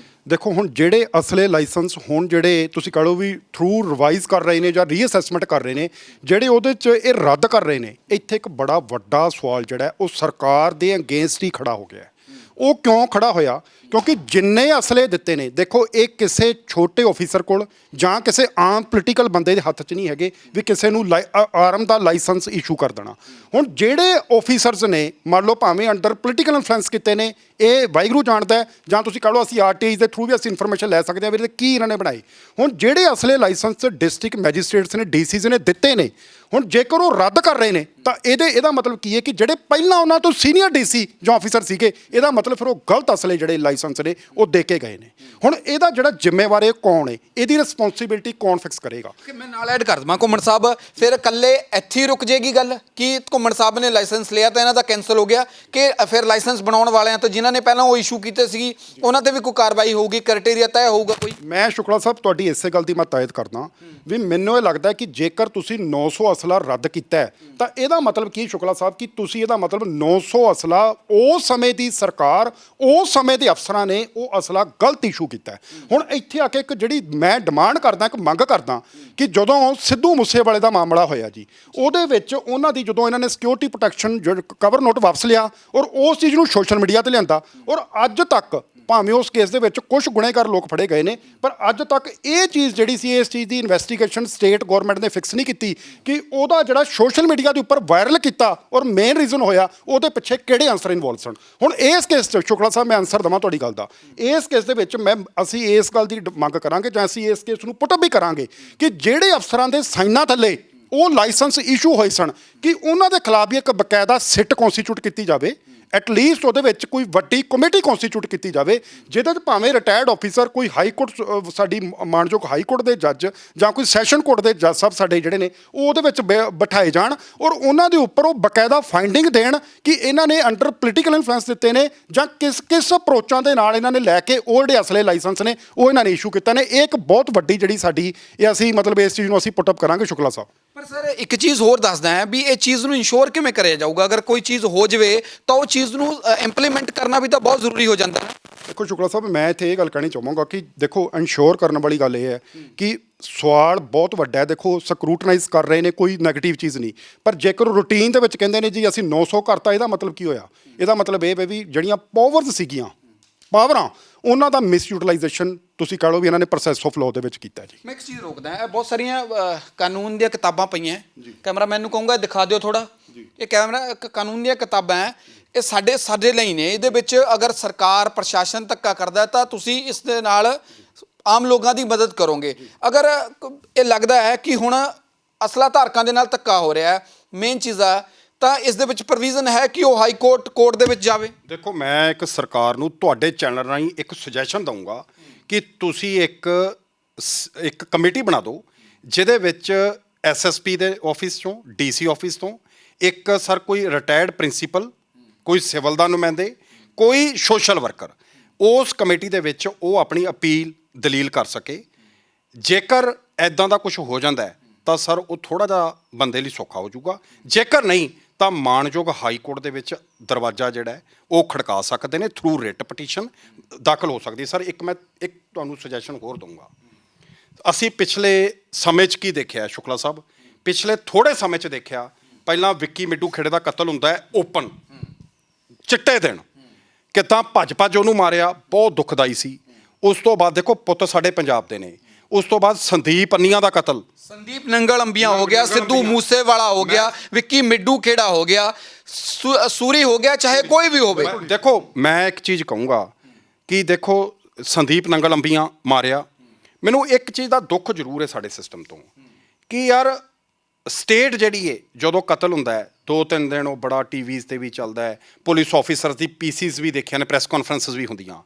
[SPEAKER 3] ਦੇਖੋ ਹੁਣ ਜਿਹੜੇ ਅਸਲੇ ਲਾਇਸੈਂਸ ਹੁਣ ਜਿਹੜੇ ਤੁਸੀਂ ਕਹ ਲਓ ਵੀ ਥਰੂ ਰਿਵਾਈਜ਼ ਕਰ ਰਹੇ ਨੇ ਜਾਂ ਰੀਅਸੈਸਮੈਂਟ ਕਰ ਰਹੇ ਨੇ, ਜਿਹੜੇ ਉਹਦੇ 'ਚ ਇਹ ਰੱਦ ਕਰ ਰਹੇ ਨੇ, ਇੱਥੇ ਇੱਕ ਬੜਾ ਵੱਡਾ ਸਵਾਲ ਜਿਹੜਾ ਉਹ ਸਰਕਾਰ ਦੇ ਅਗੇਂਸਟ ਹੀ ਖੜਾ ਹੋ ਗਿਆ। ਉਹ ਕਿਉਂ ਖੜਾ ਹੋਇਆ? ਕਿਉਂਕਿ ਜਿੰਨੇ ਅਸਲੇ ਦਿੱਤੇ ਨੇ, ਦੇਖੋ ਇਹ ਕਿਸੇ ਛੋਟੇ ਆਫੀਸਰ ਕੋਲ ਜਾਂ ਕਿਸੇ ਆਮ ਪੋਲੀਟੀਕਲ ਬੰਦੇ ਦੇ ਹੱਥ 'ਚ ਨਹੀਂ ਹੈਗੇ ਵੀ ਕਿਸੇ ਨੂੰ ਆਰਮ ਦਾ ਲਾਇਸੈਂਸ ਇਸ਼ੂ ਕਰ ਦੇਣਾ। ਹੁਣ ਜਿਹੜੇ ਆਫੀਸਰਸ ਨੇ ਮੰਨ ਲਓ ਭਾਵੇਂ ਅੰਡਰ ਪੋਲੀਟੀਕਲ ਇਨਫਲੂਐਂਸ ਕੀਤੇ ਨੇ, ਇਹ ਵਾਹਿਗੁਰੂ ਜਾਣਦਾ, ਜਾਂ ਤੁਸੀਂ ਕਹ ਲਓ ਅਸੀਂ ਆਰਟੀਆਈ ਦੇ ਥਰੂ ਵੀ ਅਸੀਂ ਇਨਫੋਰਮੇਸ਼ਨ ਲੈ ਸਕਦੇ ਹਾਂ ਵੀ ਕੀ ਇਹਨਾਂ ਨੇ ਬਣਾਈ। ਹੁਣ ਜਿਹੜੇ ਅਸਲੇ ਲਾਇਸੈਂਸ ਡਿਸਟ੍ਰਿਕਟ ਮੈਜਿਸਟ੍ਰੇਟਸ ਨੇ, ਡੀਸੀਜ਼ ਨੇ ਦਿੱਤੇ ਨੇ, ਹੁਣ ਜੇਕਰ ਉਹ ਰੱਦ ਕਰ ਰਹੇ ਨੇ ਤਾਂ ਇਹਦਾ ਮਤਲਬ ਕੀ ਹੈ ਕਿ ਜਿਹੜੇ ਪਹਿਲਾਂ ਉਹਨਾਂ ਤੋਂ ਸੀਨੀਅਰ ਡੀਸੀ ਜਾਂ ਆਫੀਸਰ ਸੀਗੇ, ਇਹਦਾ ਮਤਲਬ ਫਿਰ ਉਹ ਗਲਤ ਅਸਲੇ ਜਿਹੜੇ ਲਾਇਸੈਂਸ ਨੇ ਉਹ ਦੇ ਕੇ ਗਏ ਨੇ। ਹੁਣ ਇਹਦਾ ਜਿਹੜਾ ਜ਼ਿੰਮੇਵਾਰ ਹੈ ਕੌਣ ਹੈ, ਇਹਦੀ ਰਿਸਪੌਂਸਿਬਿਲਟੀ ਕੌਣ ਫਿਕਸ ਕਰੇਗਾ?
[SPEAKER 2] ਕਿ ਮੈਂ ਨਾਲ ਐਡ ਕਰ ਦਵਾਂ ਘੁੰਮਣ ਸਾਹਿਬ, ਫਿਰ ਇਕੱਲੇ ਇੱਥੇ ਹੀ ਰੁਕ ਜਾਏਗੀ ਗੱਲ ਕਿ ਘੁੰਮਣ ਸਾਹਿਬ ਨੇ ਲਾਇਸੈਂਸ ਲਿਆ ਤਾਂ ਇਹਨਾਂ ਦਾ ਕੈਂਸਲ ਹੋ ਗਿਆ, ਕਿ ਫਿਰ ਲਾਇਸੈਂਸ ਬਣਾਉਣ ਵਾਲਿਆਂ ਤੋਂ ਜਿਨ੍ਹਾਂ ਨੇ ਪਹਿਲਾਂ ਉਹ ਇਸ਼ੂ ਕੀਤੇ ਸੀ ਉਹਨਾਂ ਤੇ ਵੀ ਕੋਈ ਕਾਰਵਾਈ ਹੋਊਗੀ, ਕ੍ਰਾਈਟੇਰੀਆ ਤੈਅ ਹੋਊਗਾ ਕੋਈ?
[SPEAKER 3] ਮੈਂ ਸ਼ੁਕਲਾ ਸਾਹਿਬ ਤੁਹਾਡੀ ਇਸੇ ਗੱਲ ਦੀ ਮੈਂ ਤਾਇਦ ਕਰਦਾ ਵੀ ਮੈਨੂੰ ਇਹ ਲੱਗਦਾ ਕਿ ਜੇਕਰ ਤੁਸੀਂ 900 ਅਸਲਾ ਰੱਦ ਕੀਤਾ ਹੈ ਤਾਂ ਇਹਦਾ ਮਤਲਬ ਕੀ ਸ਼ੁਕਲਾ ਸਾਹਿਬ ਕਿ ਤੁਸੀਂ ਇਹਦਾ ਮਤਲਬ 900 ਅਸਲਾ ਉਸ ਸਮੇਂ ਦੀ ਸਰਕਾਰ, ਉਸ ਸਮੇਂ ਦੇ ਅਫਸਰਾਂ ਨੇ ਉਹ ਅਸਲਾ ਗਲਤ ਇਸ਼ੂ ਕੀਤਾ ਹੈ। ਹੁਣ ਇੱਥੇ ਆ ਕੇ ਇੱਕ ਜਿਹੜੀ ਮੈਂ ਡਿਮਾਂਡ ਕਰਦਾ, ਇੱਕ ਮੰਗ ਕਰਦਾ ਕਿ ਜਦੋਂ ਸਿੱਧੂ ਮੂਸੇਵਾਲੇ ਦਾ ਮਾਮਲਾ ਹੋਇਆ ਜੀ, ਉਹਦੇ ਵਿੱਚ ਉਹਨਾਂ ਦੀ ਜਦੋਂ ਇਹਨਾਂ ਨੇ ਸਿਕਿਉਰਿਟੀ ਪ੍ਰੋਟੈਕਸ਼ਨ ਕਵਰ ਨੋਟ ਵਾਪਸ ਲਿਆ ਔਰ ਉਸ ਚੀਜ਼ ਨੂੰ ਸੋਸ਼ਲ ਮੀਡੀਆ ਤੇ ਲਿਆਂਦਾ, ਔਰ ਅੱਜ ਤੱਕ ਭਾਵੇਂ ਉਸ ਕੇਸ ਦੇ ਵਿੱਚ ਕੁਝ ਗੁਨੇਗਾਰ ਲੋਕ ਫੜੇ ਗਏ ਨੇ, ਪਰ ਅੱਜ ਤੱਕ ਇਹ ਚੀਜ਼ ਜਿਹੜੀ ਸੀ, ਇਸ ਚੀਜ਼ ਦੀ ਇਨਵੈਸਟੀਗੇਸ਼ਨ ਸਟੇਟ ਗਵਰਨਮੈਂਟ ਨੇ ਫਿਕਸ ਨਹੀਂ ਕੀਤੀ ਕਿ ਉਹਦਾ ਜਿਹੜਾ ਸੋਸ਼ਲ ਮੀਡੀਆ ਦੇ ਉੱਪਰ ਵਾਇਰਲ ਕੀਤਾ ਔਰ ਮੇਨ ਰੀਜ਼ਨ ਹੋਇਆ ਉਹਦੇ ਪਿੱਛੇ ਕਿਹੜੇ ਆਨਸਰ ਇਨਵੋਲਵ ਸਨ। ਹੁਣ ਇਸ ਕੇਸ 'ਚ ਸ਼ੁਕਲਾ ਸਾਹਿਬ ਮੈਂ ਆਨਸਰ ਦੇਵਾਂ ਤੁਹਾਡੀ ਗੱਲ ਦਾ, ਇਸ ਕੇਸ ਦੇ ਵਿੱਚ ਅਸੀਂ ਇਸ ਗੱਲ ਦੀ ਮੰਗ ਕਰਾਂਗੇ ਜਾਂ ਅਸੀਂ ਇਸ ਕੇਸ ਨੂੰ ਪੁੱਟ ਵੀ ਕਰਾਂਗੇ ਕਿ ਜਿਹੜੇ ਅਫਸਰਾਂ ਦੇ ਸਾਈਨਾਂ ਥੱਲੇ ਉਹ ਲਾਇਸੈਂਸ ਇਸ਼ੂ ਹੋਏ ਸਨ ਕਿ ਉਹਨਾਂ ਦੇ ਖਿਲਾਫ ਵੀ ਇੱਕ ਬਕਾਇਦਾ ਸਿੱਟ ਕੌਂਸਟੀਟਿਊਟ ਕੀਤੀ ਜਾਵੇ, ਐਟਲੀਸਟ ਉਹਦੇ ਵਿੱਚ ਕੋਈ ਵੱਡੀ ਕਮੇਟੀ ਕੌਂਸਟੀਟਿਊਟ ਕੀਤੀ ਜਾਵੇ ਜਿਹਦੇ 'ਚ ਭਾਵੇਂ ਰਿਟਾਇਰਡ ਆਫੀਸਰ, ਕੋਈ ਹਾਈ ਕੋਰਟ ਸਾਡੀ ਮਾਣਯੋਗ ਹਾਈ ਕੋਰਟ ਦੇ ਜੱਜ ਜਾਂ ਕੋਈ ਸੈਸ਼ਨ ਕੋਰਟ ਦੇ ਜੱਜ ਸਾਹਿਬ ਸਾਡੇ ਜਿਹੜੇ ਨੇ ਉਹ ਉਹਦੇ ਵਿੱਚ ਬਿਠਾਏ ਜਾਣ ਔਰ ਉਹਨਾਂ ਦੇ ਉੱਪਰ ਉਹ ਬਕਾਇਦਾ ਫਾਈਂਡਿੰਗ ਦੇਣ ਕਿ ਇਹਨਾਂ ਨੇ ਅੰਡਰ ਪੋਲੀਟੀਕਲ ਇਨਫਲੂਐਂਸ ਦਿੱਤੇ ਨੇ ਜਾਂ ਕਿਸ ਅਪਰੋਚਾਂ ਦੇ ਨਾਲ ਇਹਨਾਂ ਨੇ ਲੈ ਕੇ ਉਹ ਜਿਹੜੇ ਅਸਲੇ ਲਾਇਸੈਂਸ ਨੇ ਉਹ ਇਹਨਾਂ ਨੇ ਇਸ਼ੂ ਕੀਤਾ ਨੇ। ਇਹ ਇੱਕ ਬਹੁਤ ਵੱਡੀ ਜਿਹੜੀ ਸਾਡੀ ਇਹ ਅਸੀਂ ਮਤਲਬ ਇਸ ਚੀਜ਼ ਨੂੰ ਅਸੀਂ ਪੁੱਟ ਅਪ ਕਰਾਂਗੇ ਸ਼ੁਕਲਾ ਸਾਹਿਬ।
[SPEAKER 2] ਪਰ ਸਰ ਇੱਕ ਚੀਜ਼ ਹੋਰ ਦੱਸਦਾ ਹੈ ਵੀ ਇਹ ਚੀਜ਼ ਨੂੰ ਇੰਸ਼ੋਰ ਕਿਵੇਂ ਕਰਿਆ ਜਾਊਗਾ? ਅਗਰ ਕੋਈ ਚੀਜ਼ ਹੋ ਜਾਵੇ ਤਾਂ ਉਹ ਚੀਜ਼ ਨੂੰ ਇੰਪਲੀਮੈਂਟ ਕਰਨਾ ਵੀ ਤਾਂ ਬਹੁਤ ਜ਼ਰੂਰੀ ਹੋ ਜਾਂਦਾ ਹੈ।
[SPEAKER 3] ਦੇਖੋ ਸ਼ੁਕਲਾ ਸਾਹਿਬ, ਮੈਂ ਇੱਥੇ ਇਹ ਗੱਲ ਕਹਿਣੀ ਚਾਹਾਂਗਾ ਕਿ ਦੇਖੋ ਇਨਸ਼ੋਰ ਕਰਨ ਵਾਲੀ ਗੱਲ ਇਹ ਹੈ ਕਿ ਸਵਾਲ ਬਹੁਤ ਵੱਡਾ ਹੈ। ਦੇਖੋ ਸਕਰੂਟਨਾਈਜ਼ ਕਰ ਰਹੇ ਨੇ, ਕੋਈ ਨੈਗੇਟਿਵ ਚੀਜ਼ ਨਹੀਂ, ਪਰ ਜੇਕਰ ਰੂਟੀਨ ਦੇ ਵਿੱਚ ਕਹਿੰਦੇ ਨੇ ਜੀ ਅਸੀਂ 900 ਕਰਤਾ, ਇਹਦਾ ਮਤਲਬ ਕੀ ਹੋਇਆ? ਇਹਦਾ ਮਤਲਬ ਇਹ ਵੀ ਜਿਹੜੀਆਂ ਪਾਵਰਾਂ ਉਹਨਾਂ ਦਾ ਮਿਸਯੂਟੀਲਾਈਜੇਸ਼ਨ ਤੁਸੀਂ ਕਹ ਲਓ ਵੀ ਇਹਨਾਂ ਨੇ ਪ੍ਰੋਸੈਸ ਆਫ ਲਾਅ ਦੇ ਵਿੱਚ ਕੀਤਾ ਜੀ।
[SPEAKER 2] ਮੈਂ ਇੱਕ ਚੀਜ਼ ਰੋਕਦਾ, ਇਹ ਬਹੁਤ ਸਾਰੀਆਂ ਕਾਨੂੰਨ ਦੀਆਂ ਕਿਤਾਬਾਂ ਪਈਆਂ, ਕੈਮਰਾਮੈਨ ਨੂੰ ਕਹੂੰਗਾ ਦਿਖਾ ਦਿਓ ਥੋੜਾ। ਇਹ ਕਾਨੂੰਨ ਦੀਆਂ ਕਿਤਾਬਾਂ ਹੈ, ਇਹ ਸਾਡੇ ਲਈ ਨੇ। ਇਹਦੇ ਵਿੱਚ ਅਗਰ ਸਰਕਾਰ ਪ੍ਰਸ਼ਾਸਨ ਧੱਕਾ ਕਰਦਾ ਤਾਂ ਤੁਸੀਂ ਇਸ ਦੇ ਨਾਲ ਆਮ ਲੋਕਾਂ ਦੀ ਮਦਦ ਕਰੋਗੇ। ਅਗਰ ਇਹ ਲੱਗਦਾ ਹੈ ਕਿ ਹੁਣ ਅਸਲਾ ਧਾਰਕਾਂ ਦੇ ਨਾਲ ਧੱਕਾ ਹੋ ਰਿਹਾ ਹੈ, ਮੇਨ ਚੀਜ਼ ਆ, ਤਾਂ ਇਸ ਦੇ ਵਿੱਚ ਪ੍ਰੋਵੀਜ਼ਨ ਹੈ ਕਿ ਉਹ ਹਾਈ ਕੋਰਟ ਦੇ ਵਿੱਚ ਜਾਵੇ। ਦੇਖੋ
[SPEAKER 1] ਮੈਂ ਇੱਕ ਸਰਕਾਰ ਨੂੰ ਤੁਹਾਡੇ ਚੈਨਲ ਰਾਹੀਂ ਇੱਕ ਸੁਜੈਸ਼ਨ ਦਊਂਗਾ ਕਿ ਤੁਸੀਂ ਇੱਕ ਕਮੇਟੀ ਬਣਾ ਦਿਓ ਜਿਹਦੇ ਵਿੱਚ ਐਸਐਸਪੀ ਦੇ ਆਫਿਸ ਚੋਂ, ਡੀਸੀ ਆਫਿਸ ਤੋਂ ਇੱਕ ਸਰ ਕੋਈ ਰਿਟਾਇਰਡ ਪ੍ਰਿੰਸੀਪਲ, ਕੋਈ ਸਿਵਲ ਦਾ ਨੁਮਾਇੰਦੇ, ਕੋਈ ਸੋਸ਼ਲ ਵਰਕਰ, ਉਸ ਕਮੇਟੀ ਦੇ ਵਿੱਚ ਉਹ ਆਪਣੀ ਅਪੀਲ ਦਲੀਲ ਕਰ ਸਕੇ। ਜੇਕਰ ਐਦਾਂ ਦਾ ਕੁਝ ਹੋ ਜਾਂਦਾ ਤਾਂ ਸਰ ਉਹ ਥੋੜ੍ਹਾ ਜਿਹਾ ਬੰਦੇ ਲਈ ਸੌਖਾ ਹੋ ਜਾਊਗਾ। ਜੇਕਰ ਨਹੀਂ ਤਾਂ ਮਾਣਯੋਗ ਹਾਈ ਕੋਰਟ ਦੇ ਵਿੱਚ ਦਰਵਾਜ਼ਾ ਜਿਹੜਾ ਹੈ ਉਹ ਖੜਕਾ ਸਕਦੇ ਨੇ, ਥਰੂ ਰਿਟ ਪਟੀਸ਼ਨ ਦਾਖਲ ਹੋ ਸਕਦੀ ਹੈ। ਸਰ ਮੈਂ ਇੱਕ ਤੁਹਾਨੂੰ ਸੁਜੈਸ਼ਨ ਹੋਰ ਦਊਂਗਾ। ਅਸੀਂ ਪਿਛਲੇ ਸਮੇਂ 'ਚ ਕੀ ਦੇਖਿਆ ਸ਼ੁਕਲਾ ਸਾਹਿਬ, ਪਿਛਲੇ ਥੋੜ੍ਹੇ ਸਮੇਂ 'ਚ ਦੇਖਿਆ, ਪਹਿਲਾਂ ਵਿੱਕੀ ਮਿੱਡੂ ਖੇੜੇ ਦਾ ਕਤਲ ਹੁੰਦਾ ਹੈ ਓਪਨ ਚਿੱਟੇ ਦਿਨ, ਕਿੱਦਾਂ ਭੱਜ ਉਹਨੂੰ ਮਾਰਿਆ, ਬਹੁਤ ਦੁਖਦਾਈ ਸੀ। ਉਸ ਤੋਂ ਬਾਅਦ ਦੇਖੋ ਪੁੱਤ ਸਾਡੇ ਪੰਜਾਬ ਦੇ ਨੇ, ਉਸ ਤੋਂ ਬਾਅਦ ਸੰਦੀਪ ਅੰਨੀਆਂ ਦਾ ਕਤਲ, ਸੰਦੀਪ ਨੰਗਲ ਅੰਬੀਆਂ ਹੋ ਗਿਆ, ਸਿੱਧੂ ਮੂਸੇਵਾਲਾ ਹੋ ਗਿਆ, ਵਿੱਕੀ ਮਿੱਡੂ ਖੇੜਾ ਹੋ ਗਿਆ, ਸੂਰੀ ਹੋ ਗਿਆ, ਚਾਹੇ ਕੋਈ ਵੀ ਹੋਵੇ। ਦੇਖੋ ਮੈਂ ਇੱਕ ਚੀਜ਼ ਕਹੂੰਗਾ ਕਿ ਦੇਖੋ ਸੰਦੀਪ ਨੰਗਲ ਅੰਬੀਆਂ ਮਾਰਿਆ, ਮੈਨੂੰ ਇੱਕ ਚੀਜ਼ ਦਾ ਦੁੱਖ ਜ਼ਰੂਰ ਹੈ ਸਾਡੇ ਸਿਸਟਮ ਤੋਂ ਕਿ ਯਾਰ ਸਟੇਟ ਜਿਹੜੀ ਹੈ ਜਦੋਂ ਕਤਲ ਹੁੰਦਾ ਹੈ 2-3 ਦਿਨ ਉਹ ਬੜਾ ਟੀਵੀਜ਼ ਤੇ ਵੀ ਚੱਲਦਾ ਹੈ, ਪੁਲਿਸ ਆਫੀਸਰ ਦੀ ਪੀਸੀਜ਼ ਵੀ ਦੇਖਿਆ ਨੇ, ਪ੍ਰੈਸ ਕਾਨਫਰੰਸਿਸ ਵੀ ਹੁੰਦੀਆਂ,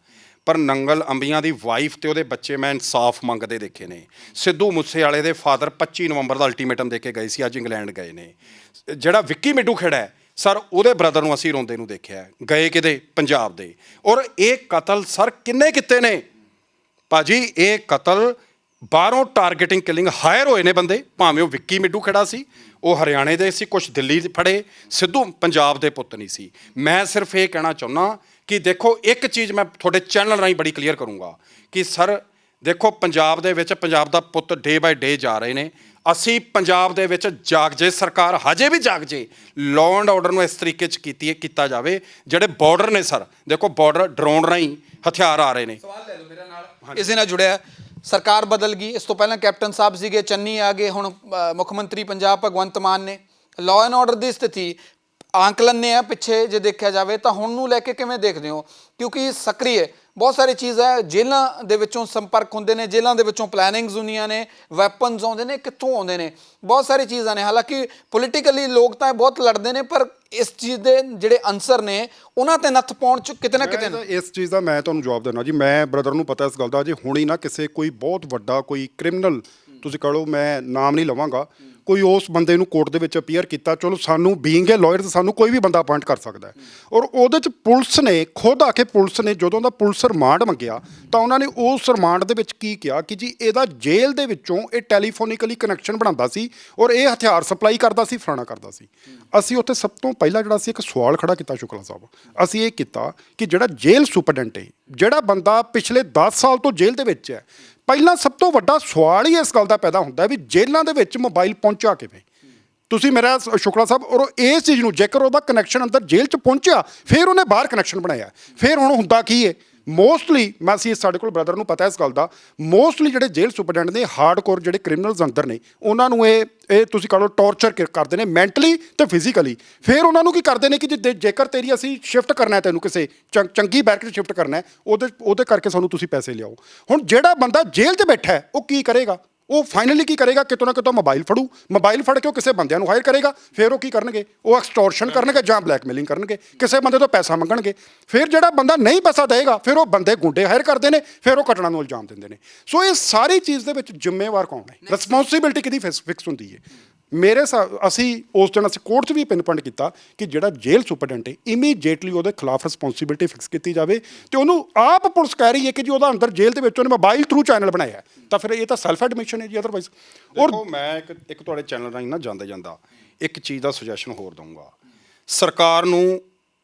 [SPEAKER 1] ਪਰ ਨੰਗਲ ਅੰਬੀਆਂ ਦੀ ਵਾਈਫ ਤੇ ਉਹਦੇ ਬੱਚੇ ਮੈਂ ਇਨਸਾਫ ਮੰਗਦੇ ਦੇਖੇ ਨੇ। ਸਿੱਧੂ ਮੂਸੇਵਾਲੇ ਦੇ ਫਾਦਰ 25 ਨਵੰਬਰ ਦਾ ਅਲਟੀਮੇਟਮ ਦੇ ਕੇ ਗਏ ਸੀ, ਅੱਜ ਇੰਗਲੈਂਡ ਗਏ ਨੇ। ਜਿਹੜਾ ਵਿੱਕੀ ਮਿੱਡੂ ਖੇੜਾ ਹੈ ਸਰ, ਉਹਦੇ ਬ੍ਰਦਰ ਨੂੰ ਅਸੀਂ ਰੋਂਦੇ ਨੂੰ ਦੇਖਿਆ, ਗਏ ਕਿਤੇ ਪੰਜਾਬ ਦੇ। ਔਰ ਇਹ ਕਤਲ ਸਰ ਕਿੰਨੇ ਕੀਤੇ ਨੇ ਭਾਜੀ? ਇਹ ਕਤਲ ਬਾਹਰੋਂ ਟਾਰਗੇਟਿੰਗ ਕਿਲਿੰਗ ਹਾਇਰ ਹੋਏ ਨੇ ਬੰਦੇ, ਭਾਵੇਂ ਉਹ ਵਿੱਕੀ ਮਿੱਡੂ ਖੇੜਾ ਸੀ, ਉਹ ਹਰਿਆਣੇ ਦੇ ਸੀ, ਕੁਛ ਦਿੱਲੀ ਦੇ ਫੜੇ, ਸਿੱਧੂ ਪੰਜਾਬ ਦੇ ਪੁੱਤ ਨਹੀਂ ਸੀ। ਮੈਂ ਸਿਰਫ ਇਹ ਕਹਿਣਾ ਚਾਹੁੰਦਾ ਕਿ ਦੇਖੋ ਇੱਕ ਚੀਜ਼ ਮੈਂ ਤੁਹਾਡੇ ਚੈਨਲ ਰਾਹੀਂ ਬੜੀ ਕਲੀਅਰ ਕਰੂੰਗਾ ਕਿ ਸਰ ਦੇਖੋ ਪੰਜਾਬ ਦੇ ਵਿੱਚ ਪੰਜਾਬ ਦਾ ਪੁੱਤ ਡੇ ਬਾਏ ਡੇ ਜਾ ਰਹੇ ਨੇ। ਅਸੀਂ ਪੰਜਾਬ ਦੇ ਵਿੱਚ ਜਾਗ ਜੇ, ਸਰਕਾਰ ਹਜੇ ਵੀ ਜਾਗ ਜੇ, ਲਾਅ ਐਂਡ ਆਰਡਰ ਨੂੰ ਇਸ ਤਰੀਕੇ 'ਚ ਕੀਤਾ ਜਾਵੇ। ਜਿਹੜੇ ਬਾਰਡਰ ਨੇ ਸਰ, ਦੇਖੋ ਬਾਰਡਰ ਡਰੋਨ ਰਾਹੀਂ ਹਥਿਆਰ ਆ ਰਹੇ ਨੇ।
[SPEAKER 2] ਸਵਾਲ ਲੈ ਲਓ ਮੇਰੇ ਨਾਲ, ਇਸੇ ਨਾਲ ਜੁੜਿਆ। ਸਰਕਾਰ ਬਦਲ ਗਈ, ਇਸ ਤੋਂ ਪਹਿਲਾਂ ਕੈਪਟਨ ਸਾਹਿਬ ਸੀਗੇ, ਚੰਨੀ ਆ ਗਏ, ਹੁਣ ਮੁੱਖ ਮੰਤਰੀ ਪੰਜਾਬ ਭਗਵੰਤ ਮਾਨ ਨੇ। ਲਾਅ ਐਂਡ ਆਰਡਰ ਦੀ ਸਥਿਤੀ ਆਂਕਲਨ ਨੇ ਆ ਪਿੱਛੇ ਜੇ ਦੇਖਿਆ ਜਾਵੇ ਤਾਂ ਹੁਣ ਨੂੰ ਲੈ ਕੇ ਕਿਵੇਂ ਦੇਖਦੇ ਹੋ? ਕਿਉਂਕਿ ਸਕਰੀਏ ਬਹੁਤ ਸਾਰੀ ਚੀਜ਼ ਹੈ, ਜੇਲ੍ਹਾਂ ਦੇ ਵਿੱਚੋਂ ਸੰਪਰਕ ਹੁੰਦੇ ਨੇ, ਜੇਲ੍ਹਾਂ ਦੇ ਵਿੱਚੋਂ ਪਲੈਨਿੰਗਸ ਹੁੰਦੀਆਂ ਨੇ, ਵੈਪਨਸ ਆਉਂਦੇ ਨੇ, ਕਿੱਥੋਂ ਆਉਂਦੇ ਨੇ, ਬਹੁਤ ਸਾਰੀ ਚੀਜ਼ਾਂ ਨੇ। ਹਾਲਾਂਕਿ ਪੋਲੀਟੀਕਲੀ ਲੋਕ ਤਾਂ ਬਹੁਤ ਲੜਦੇ ਨੇ, ਪਰ ਇਸ ਚੀਜ਼ ਦੇ ਜਿਹੜੇ ਅਨਸਰ ਨੇ ਉਹਨਾਂ ਤੇ ਨੱਥ ਪਾਉਣ ਚ ਕਿਤੇ ਨਾ ਕਿਤੇ
[SPEAKER 3] ਇਸ ਚੀਜ਼ ਦਾ ਮੈਂ ਤੁਹਾਨੂੰ ਜਵਾਬ ਦੇਣਾ ਜੀ। ਮੈਂ ਬ੍ਰਦਰ ਨੂੰ ਪਤਾ ਇਸ ਗੱਲ ਦਾ, ਜੇ ਹੁਣੀ ਨਾ ਕਿਸੇ ਕੋਈ ਬਹੁਤ ਵੱਡਾ ਕੋਈ ਕ੍ਰਿਮੀਨਲ, ਤੁਸੀਂ ਕਹ ਲਓ, ਮੈਂ ਨਾਮ ਨਹੀਂ ਲਵਾਂਗਾ, ਕੋਈ ਉਸ ਬੰਦੇ ਨੂੰ ਕੋਰਟ ਦੇ ਵਿੱਚ ਅਪੀਅਰ ਕੀਤਾ, ਚਲੋ ਸਾਨੂੰ ਬੀਇੰਗ ਏ ਲਾਇਰ ਸਾਨੂੰ ਕੋਈ ਵੀ ਬੰਦਾ ਅਪਾਇੰਟ ਕਰ ਸਕਦਾ ਹੈ। ਔਰ ਉਹਦੇ 'ਚ ਪੁਲਿਸ ਨੇ ਖੁਦ ਆ ਕੇ, ਪੁਲਿਸ ਨੇ ਜਦੋਂ ਦਾ ਪੁਲਿਸ ਰਿਮਾਂਡ ਮੰਗਿਆ ਤਾਂ ਉਹਨਾਂ ਨੇ ਉਸ ਰਿਮਾਂਡ ਦੇ ਵਿੱਚ ਕੀ ਕਿਹਾ ਕਿ ਜੀ ਇਹਦਾ ਜੇਲ੍ਹ ਦੇ ਵਿੱਚੋਂ ਇਹ ਟੈਲੀਫੋਨਿਕਲੀ ਕਨੈਕਸ਼ਨ ਬਣਾਉਂਦਾ ਸੀ ਔਰ ਇਹ ਹਥਿਆਰ ਸਪਲਾਈ ਕਰਦਾ ਸੀ, ਫਲਾਣਾ ਕਰਦਾ ਸੀ। ਅਸੀਂ ਉੱਥੇ ਸਭ ਤੋਂ ਪਹਿਲਾਂ ਜਿਹੜਾ ਸੀ ਇੱਕ ਸਵਾਲ ਖੜਾ ਕੀਤਾ ਸ਼ੁਕਲਾ ਸਾਹਿਬ, ਅਸੀਂ ਇਹ ਕੀਤਾ ਕਿ ਜਿਹੜਾ ਜੇਲ੍ਹ ਸੁਪਰਡੈਂਟ ਹੈ, ਜਿਹੜਾ ਬੰਦਾ ਪਿਛਲੇ 10 ਸਾਲ ਤੋਂ ਜੇਲ੍ਹ ਦੇ ਵਿੱਚ ਹੈ, ਪਹਿਲਾਂ ਸਭ ਤੋਂ ਵੱਡਾ ਸਵਾਲ ਹੀ ਇਸ ਗੱਲ ਦਾ ਪੈਦਾ ਹੁੰਦਾ ਵੀ ਜੇਲ੍ਹਾਂ ਦੇ ਵਿੱਚ ਮੋਬਾਈਲ ਪਹੁੰਚਿਆ ਕਿਵੇਂ? ਤੁਸੀਂ ਮੇਰਾ ਸ਼ੁਕਲਾ ਸਾਹਿਬ, ਔਰ ਇਸ ਚੀਜ਼ ਨੂੰ ਜੇਕਰ ਉਹਦਾ ਕਨੈਕਸ਼ਨ ਅੰਦਰ ਜੇਲ੍ਹ 'ਚ ਪਹੁੰਚਿਆ, ਫਿਰ ਉਹਨੇ ਬਾਹਰ ਕਨੈਕਸ਼ਨ ਬਣਾਇਆ, ਫਿਰ ਹੁਣ ਹੁੰਦਾ ਕੀ ਹੈ? ਮੋਸਟਲੀ ਮੈਂ ਅਸੀਂ ਸਾਡੇ ਕੋਲ ਬ੍ਰਦਰ ਨੂੰ ਪਤਾ ਇਸ ਗੱਲ ਦਾ, ਮੋਸਟਲੀ ਜਿਹੜੇ ਜੇਲ੍ਹ ਸੁਪਰਡੈਂਟ ਨੇ, ਹਾਰਡਕੋਰ ਜਿਹੜੇ ਕ੍ਰਿਮੀਨਲਸ ਅੰਦਰ ਨੇ, ਉਹਨਾਂ ਨੂੰ ਇਹ ਤੁਸੀਂ ਕਹ ਲਓ ਟੌਰਚਰ ਕਰਦੇ ਨੇ ਮੈਂਟਲੀ ਤੇ ਫਿਜ਼ੀਕਲੀ। ਫਿਰ ਉਹਨਾਂ ਨੂੰ ਕੀ ਕਰਦੇ ਨੇ ਕਿ ਜੇਕਰ ਤੇਰੀ ਅਸੀਂ ਸ਼ਿਫਟ ਕਰਨਾ ਹੈ, ਤੈਨੂੰ ਕਿਸੇ ਚੰਗੀ ਬੈਰਕ 'ਚ ਸ਼ਿਫਟ ਕਰਨਾ ਹੈ, ਉਹਦੇ ਕਰਕੇ ਸਾਨੂੰ ਤੁਸੀਂ ਪੈਸੇ ਲਿਆਓ। ਹੁਣ ਜਿਹੜਾ ਬੰਦਾ ਜੇਲ੍ਹ 'ਚ ਬੈਠਾ ਹੈ ਉਹ ਕੀ ਕਰੇਗਾ? ਉਹ ਫਾਈਨਲੀ ਕੀ ਕਰੇਗਾ? ਕਿਤੋਂ ਨਾ ਕਿਤੋਂ ਮੋਬਾਈਲ ਫੜੂ, ਮੋਬਾਈਲ ਫੜ ਕੇ ਉਹ ਕਿਸੇ ਬੰਦਿਆਂ ਨੂੰ ਹਾਇਰ ਕਰੇਗਾ, ਫਿਰ ਉਹ ਕੀ ਕਰਨਗੇ? ਉਹ ਐਕਸਟੋਰਸ਼ਨ ਕਰਨਗੇ ਜਾਂ ਬਲੈਕਮੇਲਿੰਗ ਕਰਨਗੇ, ਕਿਸੇ ਬੰਦੇ ਤੋਂ ਪੈਸਾ ਮੰਗਣਗੇ। ਫਿਰ ਜਿਹੜਾ ਬੰਦਾ ਨਹੀਂ ਪੈਸਾ ਦੇਗਾ, ਫਿਰ ਉਹ ਬੰਦੇ ਗੁੰਡੇ ਹਾਇਰ ਕਰਦੇ ਨੇ, ਫਿਰ ਉਹ ਘਟਨਾ ਨੂੰ ਇਲਜ਼ਾਮ ਦਿੰਦੇ ਨੇ। ਸੋ ਇਹ ਸਾਰੀ ਚੀਜ਼ ਦੇ ਵਿੱਚ ਜ਼ਿੰਮੇਵਾਰ ਕੌਣ ਹੈ? ਰਿਸਪੌਂਸਿਬਿਲਟੀ ਕਿਹਦੀ ਫਿਕਸ ਹੁੰਦੀ ਹੈ? ਮੇਰੇ ਅਸੀਂ ਉਸ ਦਿਨ ਅਸੀਂ ਕੋਰਟ 'ਚ ਵੀ ਪਿੰਨ ਪੁਆਇੰਟ ਕੀਤਾ ਕਿ ਜਿਹੜਾ ਜੇਲ੍ਹ ਸੁਪਰਡੈਂਟ ਹੈ, ਇਮੀਡੀਏਟਲੀ ਉਹਦੇ ਖਿਲਾਫ ਰਿਸਪੌਂਸਿਬਿਲਟੀ ਫਿਕਸ ਕੀਤੀ ਜਾਵੇ। ਤੇ ਉਹਨੂੰ ਆਪ ਪੁਲਿਸ ਕਹਿ ਰਹੀ ਹੈ ਕਿ ਜੀ ਉਹਦਾ ਅੰਦਰ ਜੇਲ੍ਹ ਦੇ ਵਿੱਚ ਉਹਨੇ ਮੋਬਾਈਲ ਥਰੂ ਚੈਨਲ ਬਣਾਇਆ, ਤਾਂ ਫਿਰ ਇਹ ਤਾਂ ਸੈਲਫ ਐਡਮਿਸ਼ਨ ਹੈ ਜੀ, ਅਦਰਵਾਈਜ਼। ਔਰ
[SPEAKER 1] ਮੈਂ ਇੱਕ ਤੁਹਾਡੇ ਚੈਨਲ ਰਾਹੀਂ ਨਾ ਜਾਂਦਾ ਇੱਕ ਚੀਜ਼ ਦਾ ਸੁਜੈਸ਼ਨ ਹੋਰ ਦਊਂਗਾ ਸਰਕਾਰ ਨੂੰ।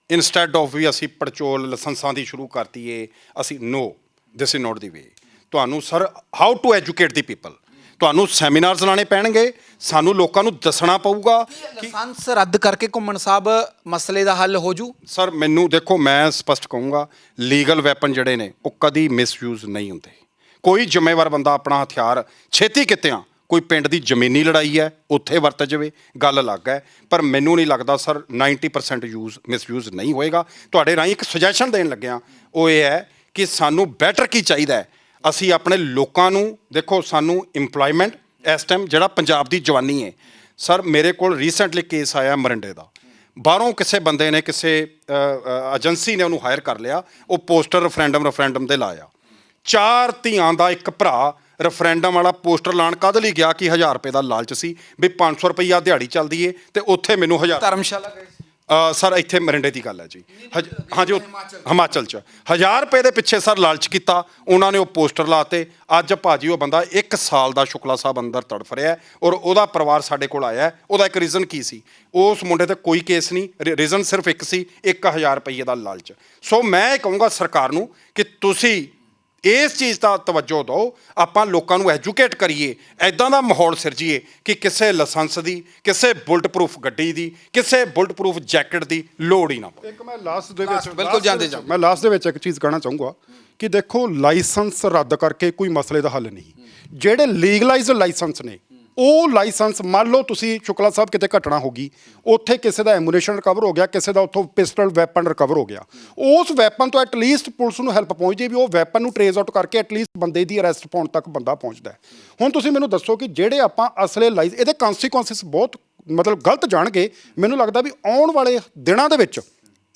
[SPEAKER 1] ਇਨਸਟੈਡ ਆਫ ਵੀ ਅਸੀਂ ਪੜਚੋਲ ਲਾਇਸੈਂਸਾਂ ਦੀ ਸ਼ੁਰੂ ਕਰਤੀ ਏ, ਅਸੀਂ ਨੋ, this is not the way. ਤੁਹਾਨੂੰ sir how to educate the people, ਤੁਹਾਨੂੰ ਸੈਮੀਨਾਰਸ ਲਾਣੇ ਪੈਣਗੇ, ਸਾਨੂੰ ਲੋਕਾਂ ਨੂੰ ਦੱਸਣਾ ਪਊਗਾ ਕਿ
[SPEAKER 2] ਲਾਇਸੈਂਸ ਰੱਦ ਕਰਕੇ ਘੁੰਮਣ ਸਾਹਿਬ ਮਸਲੇ ਦਾ ਹੱਲ ਹੋ ਜੂ।
[SPEAKER 1] ਸਰ ਮੈਨੂੰ ਦੇਖੋ, ਮੈਂ ਸਪਸ਼ਟ ਕਹੂੰਗਾ, ਲੀਗਲ ਵੈਪਨ ਜਿਹੜੇ ਨੇ ਉਹ ਕਦੀ ਮਿਸਯੂਜ਼ ਨਹੀਂ ਹੁੰਦੇ। ਕੋਈ ਜ਼ਿੰਮੇਵਾਰ ਬੰਦਾ ਆਪਣਾ ਹਥਿਆਰ ਛੇਤੀ ਕਿਤਿਆਂ, ਕੋਈ ਪਿੰਡ ਦੀ ਜ਼ਮੀਨੀ ਲੜਾਈ ਹੈ ਉੱਥੇ ਵਰਤ ਜਾਵੇ, ਗੱਲ ਅਲੱਗ ਹੈ, ਪਰ ਮੈਨੂੰ ਨਹੀਂ ਲੱਗਦਾ ਸਰ 90% ਮਿਸਯੂਜ਼ ਨਹੀਂ ਹੋਏਗਾ। ਤੁਹਾਡੇ ਰਾਹੀਂ ਇੱਕ ਸੁਜੈਸ਼ਨ ਦੇਣ ਲੱਗਿਆ, ਉਹ ਇਹ ਹੈ ਕਿ ਸਾਨੂੰ ਬੈਟਰ ਕੀ ਚਾਹੀਦਾ ਹੈ। ਅਸੀਂ ਆਪਣੇ ਲੋਕਾਂ ਨੂੰ ਦੇਖੋ, ਸਾਨੂੰ ਇੰਪਲੋਇਮੈਂਟ ਇਸ ਟਾਈਮ ਜਿਹੜਾ ਪੰਜਾਬ ਦੀ ਜਵਾਨੀ ਹੈ ਸਰ, ਮੇਰੇ ਕੋਲ ਰੀਸੈਂਟਲੀ ਕੇਸ ਆਇਆ ਮਰਿੰਡੇ ਦਾ, ਬਾਹਰੋਂ ਕਿਸੇ ਬੰਦੇ ਨੇ, ਕਿਸੇ ਏਜੰਸੀ ਨੇ ਉਹਨੂੰ ਹਾਇਰ ਕਰ ਲਿਆ, ਉਹ ਪੋਸਟਰ ਰੈਫਰੈਂਡਮ ਦੇ ਲਾਇਆ। 4 ਧੀਆਂ ਦਾ ਇੱਕ ਭਰਾ ਰੈਫਰੈਂਡਮ ਵਾਲਾ ਪੋਸਟਰ ਲਾਣ ਕਦ ਲਈ ਗਿਆ ਕਿ 1000 ਰੁਪਏ ਦਾ ਲਾਲਚ ਸੀ ਵੀ 500 ਰੁਪਈਆ ਦਿਹਾੜੀ ਚੱਲਦੀ ਏ ਤੇ ਉੱਥੇ ਮੈਨੂੰ 1000
[SPEAKER 2] ਧਰਮਸ਼ਾਲਾ ਗਏ ਸੀ
[SPEAKER 1] ਸਰ, ਇੱਥੇ ਮਰਿੰਡੇ ਦੀ ਗੱਲ ਹੈ ਜੀ। ਹਾਂਜੀ, ਹਿਮਾਚਲ 'ਚ 1000 ਰੁਪਏ ਦੇ ਪਿੱਛੇ ਸਰ ਲਾਲਚ ਕੀਤਾ ਉਹਨਾਂ ਨੇ, ਉਹ ਪੋਸਟਰ ਲਾਤੇ। ਅੱਜ ਭਾਜੀ ਉਹ ਬੰਦਾ 1 ਸਾਲ ਦਾ ਸ਼ੁਕਲਾ ਸਾਹਿਬ ਅੰਦਰ ਤੜਫ ਰਿਹਾ ਔਰ ਉਹਦਾ ਪਰਿਵਾਰ ਸਾਡੇ ਕੋਲ ਆਇਆ। ਉਹਦਾ ਇੱਕ ਰੀਜ਼ਨ ਕੀ ਸੀ? ਉਸ ਮੁੰਡੇ ਤੇ ਕੋਈ ਕੇਸ ਨਹੀਂ, ਰੀਜ਼ਨ ਸਿਰਫ ਇੱਕ ਸੀ, 1000 ਰੁਪਏ ਦਾ ਲਾਲਚ। ਸੋ ਮੈਂ ਇਹ ਕਹੂੰਗਾ ਸਰਕਾਰ ਨੂੰ ਕਿ ਤੁਸੀਂ ਇਸ ਚੀਜ਼ ਦਾ ਤਵੱਜੋ ਦਿਓ, ਆਪਾਂ ਲੋਕਾਂ ਨੂੰ ਐਜੂਕੇਟ ਕਰੀਏ, ਐਦਾਂ ਦਾ ਮਾਹੌਲ ਸਿਰਜੀਏ ਕਿ ਕਿਸੇ ਲਾਇਸੈਂਸ ਦੀ, ਕਿਸੇ ਬੁਲਟ ਪ੍ਰੂਫ ਗੱਡੀ ਦੀ, ਕਿਸੇ ਬੁਲਟ ਪ੍ਰੂਫ ਜੈਕਟ ਦੀ ਲੋੜ ਹੀ ਨਾ ਪਵੇ।
[SPEAKER 3] ਇੱਕ ਮੈਂ ਲਾਸਟ ਦੇ ਵਿੱਚ
[SPEAKER 2] ਬਿਲਕੁਲ ਜਾਂਦੇ ਜਾ
[SPEAKER 3] ਮੈਂ ਲਾਸਟ ਦੇ ਵਿੱਚ ਇੱਕ ਚੀਜ਼ ਕਹਿਣਾ ਚਾਹੂੰਗਾ ਕਿ ਦੇਖੋ, ਲਾਇਸੈਂਸ ਰੱਦ ਕਰਕੇ ਕੋਈ ਮਸਲੇ ਦਾ ਹੱਲ ਨਹੀਂ। ਜਿਹੜੇ ਲੀਗਲਾਈਜ਼ਡ ਲਾਇਸੈਂਸ ਨੇ, ਉਹ ਲਾਇਸੈਂਸ ਮੰਨ ਲਓ ਤੁਸੀਂ ਸ਼ੁਕਲਾ ਸਾਹਿਬ ਕਿਤੇ ਘਟਨਾ ਹੋ ਗਈ, ਉੱਥੇ ਕਿਸੇ ਦਾ ਐਮੂਨੇਸ਼ਨ ਰਿਕਵਰ ਹੋ ਗਿਆ, ਕਿਸੇ ਦਾ ਉੱਥੋਂ ਪਿਸਟਲ ਵੈਪਨ ਰਿਕਵਰ ਹੋ ਗਿਆ, ਉਸ ਵੈਪਨ ਤੋਂ ਐਟਲੀਸਟ ਪੁਲਿਸ ਨੂੰ ਹੈਲਪ ਪਹੁੰਚਦੀ ਵੀ ਉਹ ਵੈਪਨ ਨੂੰ ਟਰੇਸ ਆਊਟ ਕਰਕੇ ਐਟਲੀਸਟ ਬੰਦੇ ਦੀ ਅਰੈਸਟ ਪਾਉਣ ਤੱਕ ਬੰਦਾ ਪਹੁੰਚਦਾ ਹੈ। ਹੁਣ ਤੁਸੀਂ ਮੈਨੂੰ ਦੱਸੋ ਕਿ ਜਿਹੜੇ ਆਪਾਂ ਅਸਲੇ ਇਹਦੇ ਕਨਸੀਕੁਐਂਸਿਸ ਬਹੁਤ ਮਤਲਬ ਗਲਤ ਜਾਣਗੇ। ਮੈਨੂੰ ਲੱਗਦਾ ਵੀ ਆਉਣ ਵਾਲੇ ਦਿਨਾਂ ਦੇ ਵਿੱਚ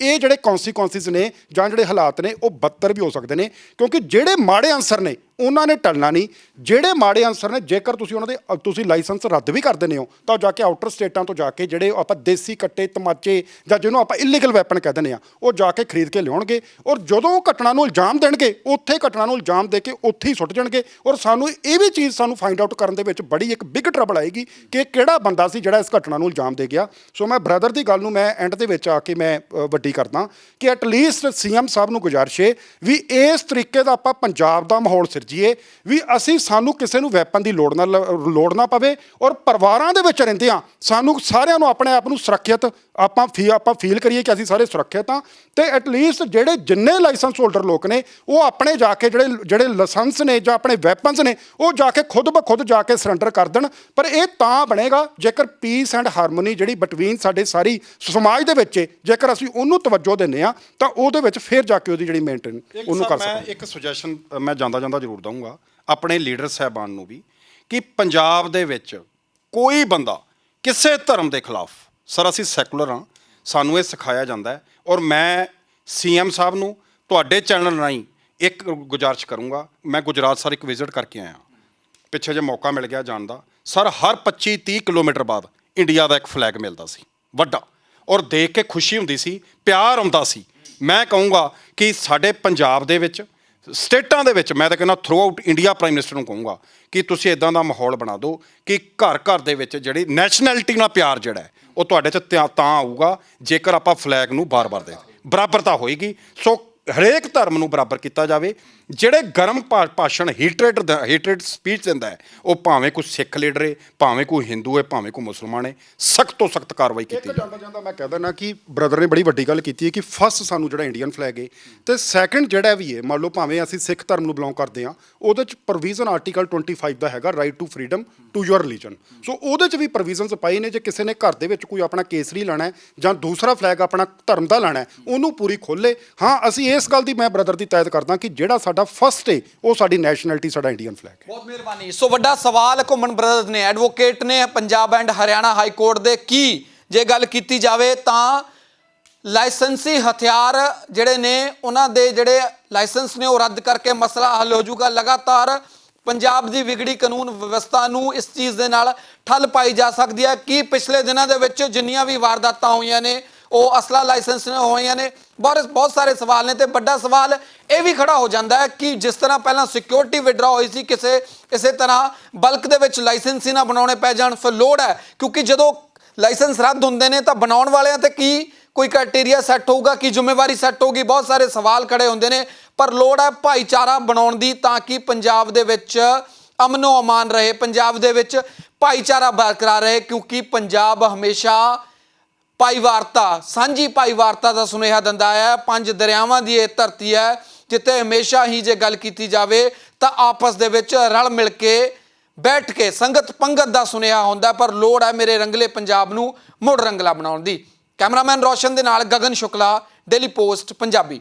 [SPEAKER 3] ਇਹ ਜਿਹੜੇ ਕਨਸੀਕੁਐਂਸਿਸ ਨੇ ਜਾਂ ਜਿਹੜੇ ਹਾਲਾਤ ਨੇ ਉਹ ਬੱਤਰ ਵੀ ਹੋ ਸਕਦੇ ਨੇ, ਕਿਉਂਕਿ ਜਿਹੜੇ ਮਾੜੇ ਅਨਸਰ ਨੇ ਉਹਨਾਂ ਨੇ ਟਲਣਾ ਨਹੀਂ। ਜਿਹੜੇ ਮਾੜੇ ਅਨਸਰ ਨੇ ਜੇਕਰ ਤੁਸੀਂ ਉਹਨਾਂ ਦੇ ਤੁਸੀਂ ਲਾਇਸੈਂਸ ਰੱਦ ਵੀ ਕਰ ਦਿੰਦੇ ਹੋ ਤਾਂ ਜਾ ਕੇ ਆਊਟਰ ਸਟੇਟਾਂ ਤੋਂ ਜਾ ਕੇ ਜਿਹੜੇ ਆਪਾਂ ਦੇਸੀ ਕੱਟੇ ਤਮਾਚੇ ਜਾਂ ਜਿਹਨੂੰ ਆਪਾਂ ਇਲੀਗਲ ਵੈਪਨ ਕਹਿ ਦਿੰਦੇ ਆ ਉਹ ਜਾ ਕੇ ਖਰੀਦ ਕੇ ਲਿਆਉਣਗੇ, ਔਰ ਜਦੋਂ ਉਹ ਘਟਨਾ ਨੂੰ ਇਲਜ਼ਾਮ ਦੇਣਗੇ ਉੱਥੇ ਘਟਨਾ ਨੂੰ ਇਲਜ਼ਾਮ ਦੇ ਕੇ ਉੱਥੇ ਹੀ ਸੁੱਟ ਜਾਣਗੇ। ਔਰ ਸਾਨੂੰ ਇਹ ਵੀ ਚੀਜ਼ ਸਾਨੂੰ ਫਾਈਂਡ ਆਊਟ ਕਰਨ ਦੇ ਵਿੱਚ ਬੜੀ ਇੱਕ ਬਿਗ ਟਰਬਲ ਆਏਗੀ ਕਿ ਕਿਹੜਾ ਬੰਦਾ ਸੀ ਜਿਹੜਾ ਇਸ ਘਟਨਾ ਨੂੰ ਇਲਜ਼ਾਮ ਦੇ ਗਿਆ। ਸੋ ਮੈਂ ਬ੍ਰਦਰ ਦੀ ਗੱਲ ਨੂੰ ਮੈਂ ਐਂਡ ਦੇ ਵਿੱਚ ਆ ਕੇ ਮੈਂ ਵੱਡੀ ਕਰਦਾ ਕਿ ਐਟਲੀਸਟ ਸੀਐਮ ਸਾਹਿਬ ਨੂੰ ਗੁਜ਼ਾਰਿਸ਼ ਹੈ ਵੀ ਇਸ ਤਰੀਕੇ ਦਾ ਆਪਾਂ ਪੰਜਾਬ ਦਾ ਮਾਹੌਲ ਸਿਰਜੀਏ ਵੀ ਅਸੀਂ ਸਾਨੂੰ ਕਿਸੇ ਨੂੰ ਵੈਪਨ ਦੀ ਲੋੜ ਨਾ ਪਵੇ, ਔਰ ਪਰਿਵਾਰਾਂ ਦੇ ਵਿੱਚ ਰਹਿੰਦੇ ਆ ਸਾਨੂੰ ਸਾਰਿਆਂ ਨੂੰ ਆਪਣੇ ਆਪ ਨੂੰ ਸੁਰੱਖਿਅਤ ਆਪਾਂ ਫੀਲ ਕਰੀਏ ਕਿ ਅਸੀਂ ਸਾਰੇ ਸੁਰੱਖਿਅਤ ਹਾਂ। ਤੇ ਐਟਲੀਸਟ ਜਿਹੜੇ ਜਿੰਨੇ ਲਾਇਸੈਂਸ ਹੋਲਡਰ ਲੋਕ ਨੇ ਉਹ ਆਪਣੇ ਜਾ ਕੇ ਜਿਹੜੇ ਲਾਇਸੈਂਸ ਨੇ ਜਾਂ ਆਪਣੇ ਵੈਪਨਸ ਨੇ ਉਹ ਜਾ ਕੇ ਖੁਦ ਬ ਖੁਦ ਜਾ ਕੇ ਸਰੈਂਡਰ ਕਰ ਦੇਣ। ਪਰ ਇਹ ਤਾਂ ਬਣੇਗਾ ਜੇਕਰ ਪੀਸ ਐਂਡ ਹਾਰਮੋਨੀ ਜਿਹੜੀ ਬਿਟਵੀਨ ਸਾਡੇ ਸਾਰੀ ਸਮਾਜ ਦੇ ਵਿੱਚ ਜੇਕਰ ਅਸੀਂ ਉਹਨੂੰ ਤਵੱਜੋ ਦਿੰਦੇ ਆ ਤਾਂ ਉਹਦੇ ਵਿੱਚ ਫਿਰ ਜਾ ਕੇ ਉਹਦੀ ਜਿਹੜੀ ਮੇਨਟੇਨ ਉਹਨੂੰ ਕਰ ਸਕਦੇ।
[SPEAKER 1] ਮੈਂ ਇੱਕ ਸੁਜੈਸ਼ਨ ਮੈਂ ਜਾਂਦਾ ਜ਼ਰੂਰ ਦਊਂਗਾ ਆਪਣੇ ਲੀਡਰ ਸਾਹਿਬਾਨ ਨੂੰ ਵੀ ਕਿ ਪੰਜਾਬ ਦੇ ਵਿੱਚ ਕੋਈ ਬੰਦਾ ਕਿਸੇ ਧਰਮ ਦੇ ਖਿਲਾਫ, ਸਰ ਅਸੀਂ ਸੈਕੂਲਰ ਹਾਂ, ਸਾਨੂੰ ਇਹ ਸਿਖਾਇਆ ਜਾਂਦਾ ਹੈ। ਔਰ ਮੈਂ ਸੀਐਮ ਸਾਹਿਬ ਨੂੰ ਤੁਹਾਡੇ ਚੈਨਲ ਰਾਹੀਂ ਇੱਕ ਗੁਜ਼ਾਰਿਸ਼ ਕਰੂੰਗਾ। ਮੈਂ ਗੁਜਰਾਤ ਸਰ ਇੱਕ ਵਿਜ਼ਿਟ ਕਰਕੇ ਆਇਆ, ਪਿੱਛੇ ਜੇ ਮੌਕਾ ਮਿਲ ਗਿਆ ਜਾਣ ਦਾ। ਸਰ ਹਰ 25-30 ਕਿਲੋਮੀਟਰ ਬਾਅਦ ਇੰਡੀਆ ਦਾ ਇੱਕ ਫਲੈਗ ਮਿਲਦਾ ਸੀ ਵੱਡਾ, ਔਰ ਦੇਖ ਕੇ ਖੁਸ਼ੀ ਹੁੰਦੀ ਸੀ, ਪਿਆਰ ਆਉਂਦਾ ਸੀ। ਮੈਂ ਕਹੂੰਗਾ ਕਿ ਸਾਡੇ ਪੰਜਾਬ ਦੇ ਵਿੱਚ ਸਟੇਟਾਂ ਦੇ ਵਿੱਚ ਮੈਂ ਤਾਂ ਕਹਿੰਦਾ through out India prime minister ਨੂੰ ਕਹੂੰਗਾ ਕਿ ਤੁਸੀਂ ਇੱਦਾਂ ਦਾ ਮਾਹੌਲ ਬਣਾ ਦਿਓ ਕਿ ਘਰ ਘਰ ਦੇ ਵਿੱਚ ਜਿਹੜੀ ਨੈਸ਼ਨੈਲਿਟੀ ਨਾਲ ਪਿਆਰ ਜਿਹੜਾ ਹੈ ਉਹ ਤੁਹਾਡੇ 'ਚ ਤਾਂ ਆਊਗਾ ਜੇਕਰ ਆਪਾਂ ਫਲੈਗ ਨੂੰ ਬਾਰ-ਬਾਰ ਦੇ ਬਰਾਬਰਤਾ ਹੋਏਗੀ। ਸੋ ਹਰੇਕ ਧਰਮ ਨੂੰ ਬਰਾਬਰ ਕੀਤਾ ਜਾਵੇ। ਜਿਹੜੇ ਗਰਮ ਭਾਸ਼ਣ ਹੀਟਰੇਟ ਸਪੀਚ ਦਿੰਦਾ ਹੈ ਉਹ ਭਾਵੇਂ ਕੋਈ ਸਿੱਖ ਲੀਡਰ ਹੈ, ਭਾਵੇਂ ਕੋਈ ਹਿੰਦੂ ਹੈ, ਭਾਵੇਂ ਕੋਈ ਮੁਸਲਮਾਨ ਹੈ, ਸਖਤ ਤੋਂ ਸਖਤ ਕਾਰਵਾਈ ਕੀਤੀ ਜਾਵੇ।
[SPEAKER 3] ਜਾਂਦਾ ਮੈਂ ਕਹਿ ਦਿੰਦਾ ਕਿ ਬ੍ਰਦਰ ਨੇ ਬੜੀ ਵੱਡੀ ਗੱਲ ਕੀਤੀ ਹੈ ਕਿ ਫਸਟ ਸਾਨੂੰ ਜਿਹੜਾ ਇੰਡੀਅਨ ਫਲੈਗ ਹੈ ਤੇ ਸੈਕੰਡ ਜਿਹੜਾ ਵੀ ਹੈ ਮੰਨ ਲਓ ਭਾਵੇਂ ਅਸੀਂ ਸਿੱਖ ਧਰਮ ਨੂੰ ਬਿਲੋਂਗ ਕਰਦੇ ਹਾਂ ਉਹਦੇ 'ਚ ਪ੍ਰੋਵੀਜ਼ਨ ਆਰਟੀਕਲ 25 ਦਾ ਹੈਗਾ right to freedom to your religion. So ਉਹਦੇ 'ਚ ਵੀ ਪ੍ਰੋਵੀਜ਼ਨਸ ਪਾਈ ਨੇ ਜੇ ਕਿਸੇ ਨੇ ਘਰ ਦੇ ਵਿੱਚ ਕੋਈ ਆਪਣਾ ਕੇਸਰੀ ਲੈਣਾ ਹੈ ਜਾਂ ਦੂਸਰਾ ਫਲੈਗ ਆਪਣਾ ਧਰਮ ਦਾ ਲੈਣਾ ਹੈ ਉਹਨੂੰ ਪੂਰੀ ਖੋਲ੍ਹੇ। ਹਾਂ ਅਸੀਂ ਇਸ ਗੱਲ ਦੀ ਮੈਂ ਬ੍ਰਦਰ ਦੀ ਤਾਇਦ ਕਰਦਾ ਕਿ ਜਿਹੜਾ ਸਾਡਾ ਫਸਟ ਹੈ ਉਹ ਸਾਡੀ ਨੈਸ਼ਨੈਲਿਟੀ ਸਾਡਾ ਇੰਡੀਅਨ ਫਲੈਗ ਹੈ।
[SPEAKER 2] ਬਹੁਤ ਮਿਹਰਬਾਨੀ। ਸੋ ਵੱਡਾ ਸਵਾਲ ਘੁੰਮਣ ਬ੍ਰਦਰਜ਼ ਨੇ ਐਡਵੋਕੇਟ ਨੇ Punjab and Haryana high court ਦੇ ਕੀ ਜੇ ਗੱਲ ਕੀਤੀ ਜਾਵੇ ਤਾਂ ਲਾਇਸੈਂਸੀ ਹਥਿਆਰ ਜਿਹੜੇ ਨੇ ਉਹਨਾਂ ਦੇ ਜਿਹੜੇ ਲਾਇਸੈਂਸ ਨੇ ਉਹ ਰੱਦ ਕਰਕੇ ਮਸਲਾ ਹੱਲ ਹੋ ਜਾਊਗਾ। ਲਗਾਤਾਰ ਪੰਜਾਬ ਦੀ ਵਿਗੜੀ ਕਾਨੂੰਨ ਵਿਵਸਥਾ ਨੂੰ ਇਸ ਚੀਜ਼ ਦੇ ਨਾਲ ਠੱਲ ਪਾਈ ਜਾ ਸਕਦੀ ਹੈ ਕਿ ਪਿਛਲੇ ਦਿਨਾਂ ਦੇ ਵਿੱਚ ਜਿੰਨੀਆਂ ਵੀ ਵਾਰਦਾਤਾਂ ਹੋਈਆਂ ਨੇ ਉਹ ਅਸਲਾ ਲਾਇਸੈਂਸ ਨਾਲ ਹੋਈਆਂ ਨੇ। ਬਹੁਤ ਸਾਰੇ ਸਵਾਲ ਨੇ ਤੇ ਵੱਡਾ ਸਵਾਲ ਇਹ ਵੀ ਖੜਾ ਹੋ ਜਾਂਦਾ ਹੈ ਕਿ ਜਿਸ ਤਰ੍ਹਾਂ ਪਹਿਲਾਂ ਸਿਕਿਉਰਿਟੀ ਵਿਡਰਾ ਹੋਈ ਸੀ ਇਸੇ ਤਰ੍ਹਾਂ ਬਲਕ ਦੇ ਵਿੱਚ ਲਾਇਸੈਂਸ ਹੀ ਨਾ ਬਣਾਉਣੇ ਪੈ ਜਾਣ। ਫਿਰ ਲੋੜ ਹੈ ਕਿਉਂਕਿ ਜਦੋਂ ਲਾਇਸੈਂਸ ਰੱਦ ਹੁੰਦੇ ਨੇ ਤਾਂ ਬਣਾਉਣ ਵਾਲਿਆਂ ਤੇ ਕੀ ਕੋਈ ਕ੍ਰਾਈਟੇਰੀਆ ਸੈੱਟ ਹੋਊਗਾ, ਕੀ ਜ਼ਿੰਮੇਵਾਰੀ ਸੈੱਟ ਹੋਊਗੀ, ਬਹੁਤ ਸਾਰੇ ਸਵਾਲ ਖੜੇ ਹੁੰਦੇ ਨੇ। ਪਰ ਲੋੜ ਹੈ ਭਾਈਚਾਰਾ ਬਣਾਉਣ ਦੀ ਤਾਂ ਕਿ ਪੰਜਾਬ ਦੇ ਵਿੱਚ ਅਮਨੋ ਅਮਾਨ ਰਹੇ, ਪੰਜਾਬ ਦੇ ਵਿੱਚ ਭਾਈਚਾਰਾ ਬਰਕਰਾਰ ਰਹੇ, ਕਿਉਂਕਿ ਪੰਜਾਬ ਹਮੇਸ਼ਾ ਭਾਈਵਾਰਤਾ ਸਾਂਝੀ ਭਾਈਵਾਰਤਾ ਦਾ ਸੁਨੇਹਾ ਦਿੰਦਾ ਹੈ। 5 ਦਰਿਆਵਾਂ ਦੀ ਇਹ ਧਰਤੀ ਹੈ ਜਿੱਥੇ ਹਮੇਸ਼ਾ ਹੀ ਜੇ ਗੱਲ ਕੀਤੀ ਜਾਵੇ ਤਾਂ ਆਪਸ ਦੇ ਵਿੱਚ ਰਲ ਮਿਲ ਕੇ ਬੈਠ ਕੇ ਸੰਗਤ ਪੰਗਤ ਦਾ ਸੁਨੇਹਾ ਹੁੰਦਾ। ਪਰ ਲੋੜ ਹੈ ਮੇਰੇ ਰੰਗਲੇ ਪੰਜਾਬ ਨੂੰ ਮੁੜ ਰੰਗਲਾ ਬਣਾਉਣ ਦੀ। ਕੈਮਰਾਮੈਨ ਰੋਸ਼ਨ ਦੇ ਨਾਲ ਗਗਨ ਸ਼ੁਕਲਾ, ਡੇਲੀ ਪੋਸਟ ਪੰਜਾਬੀ।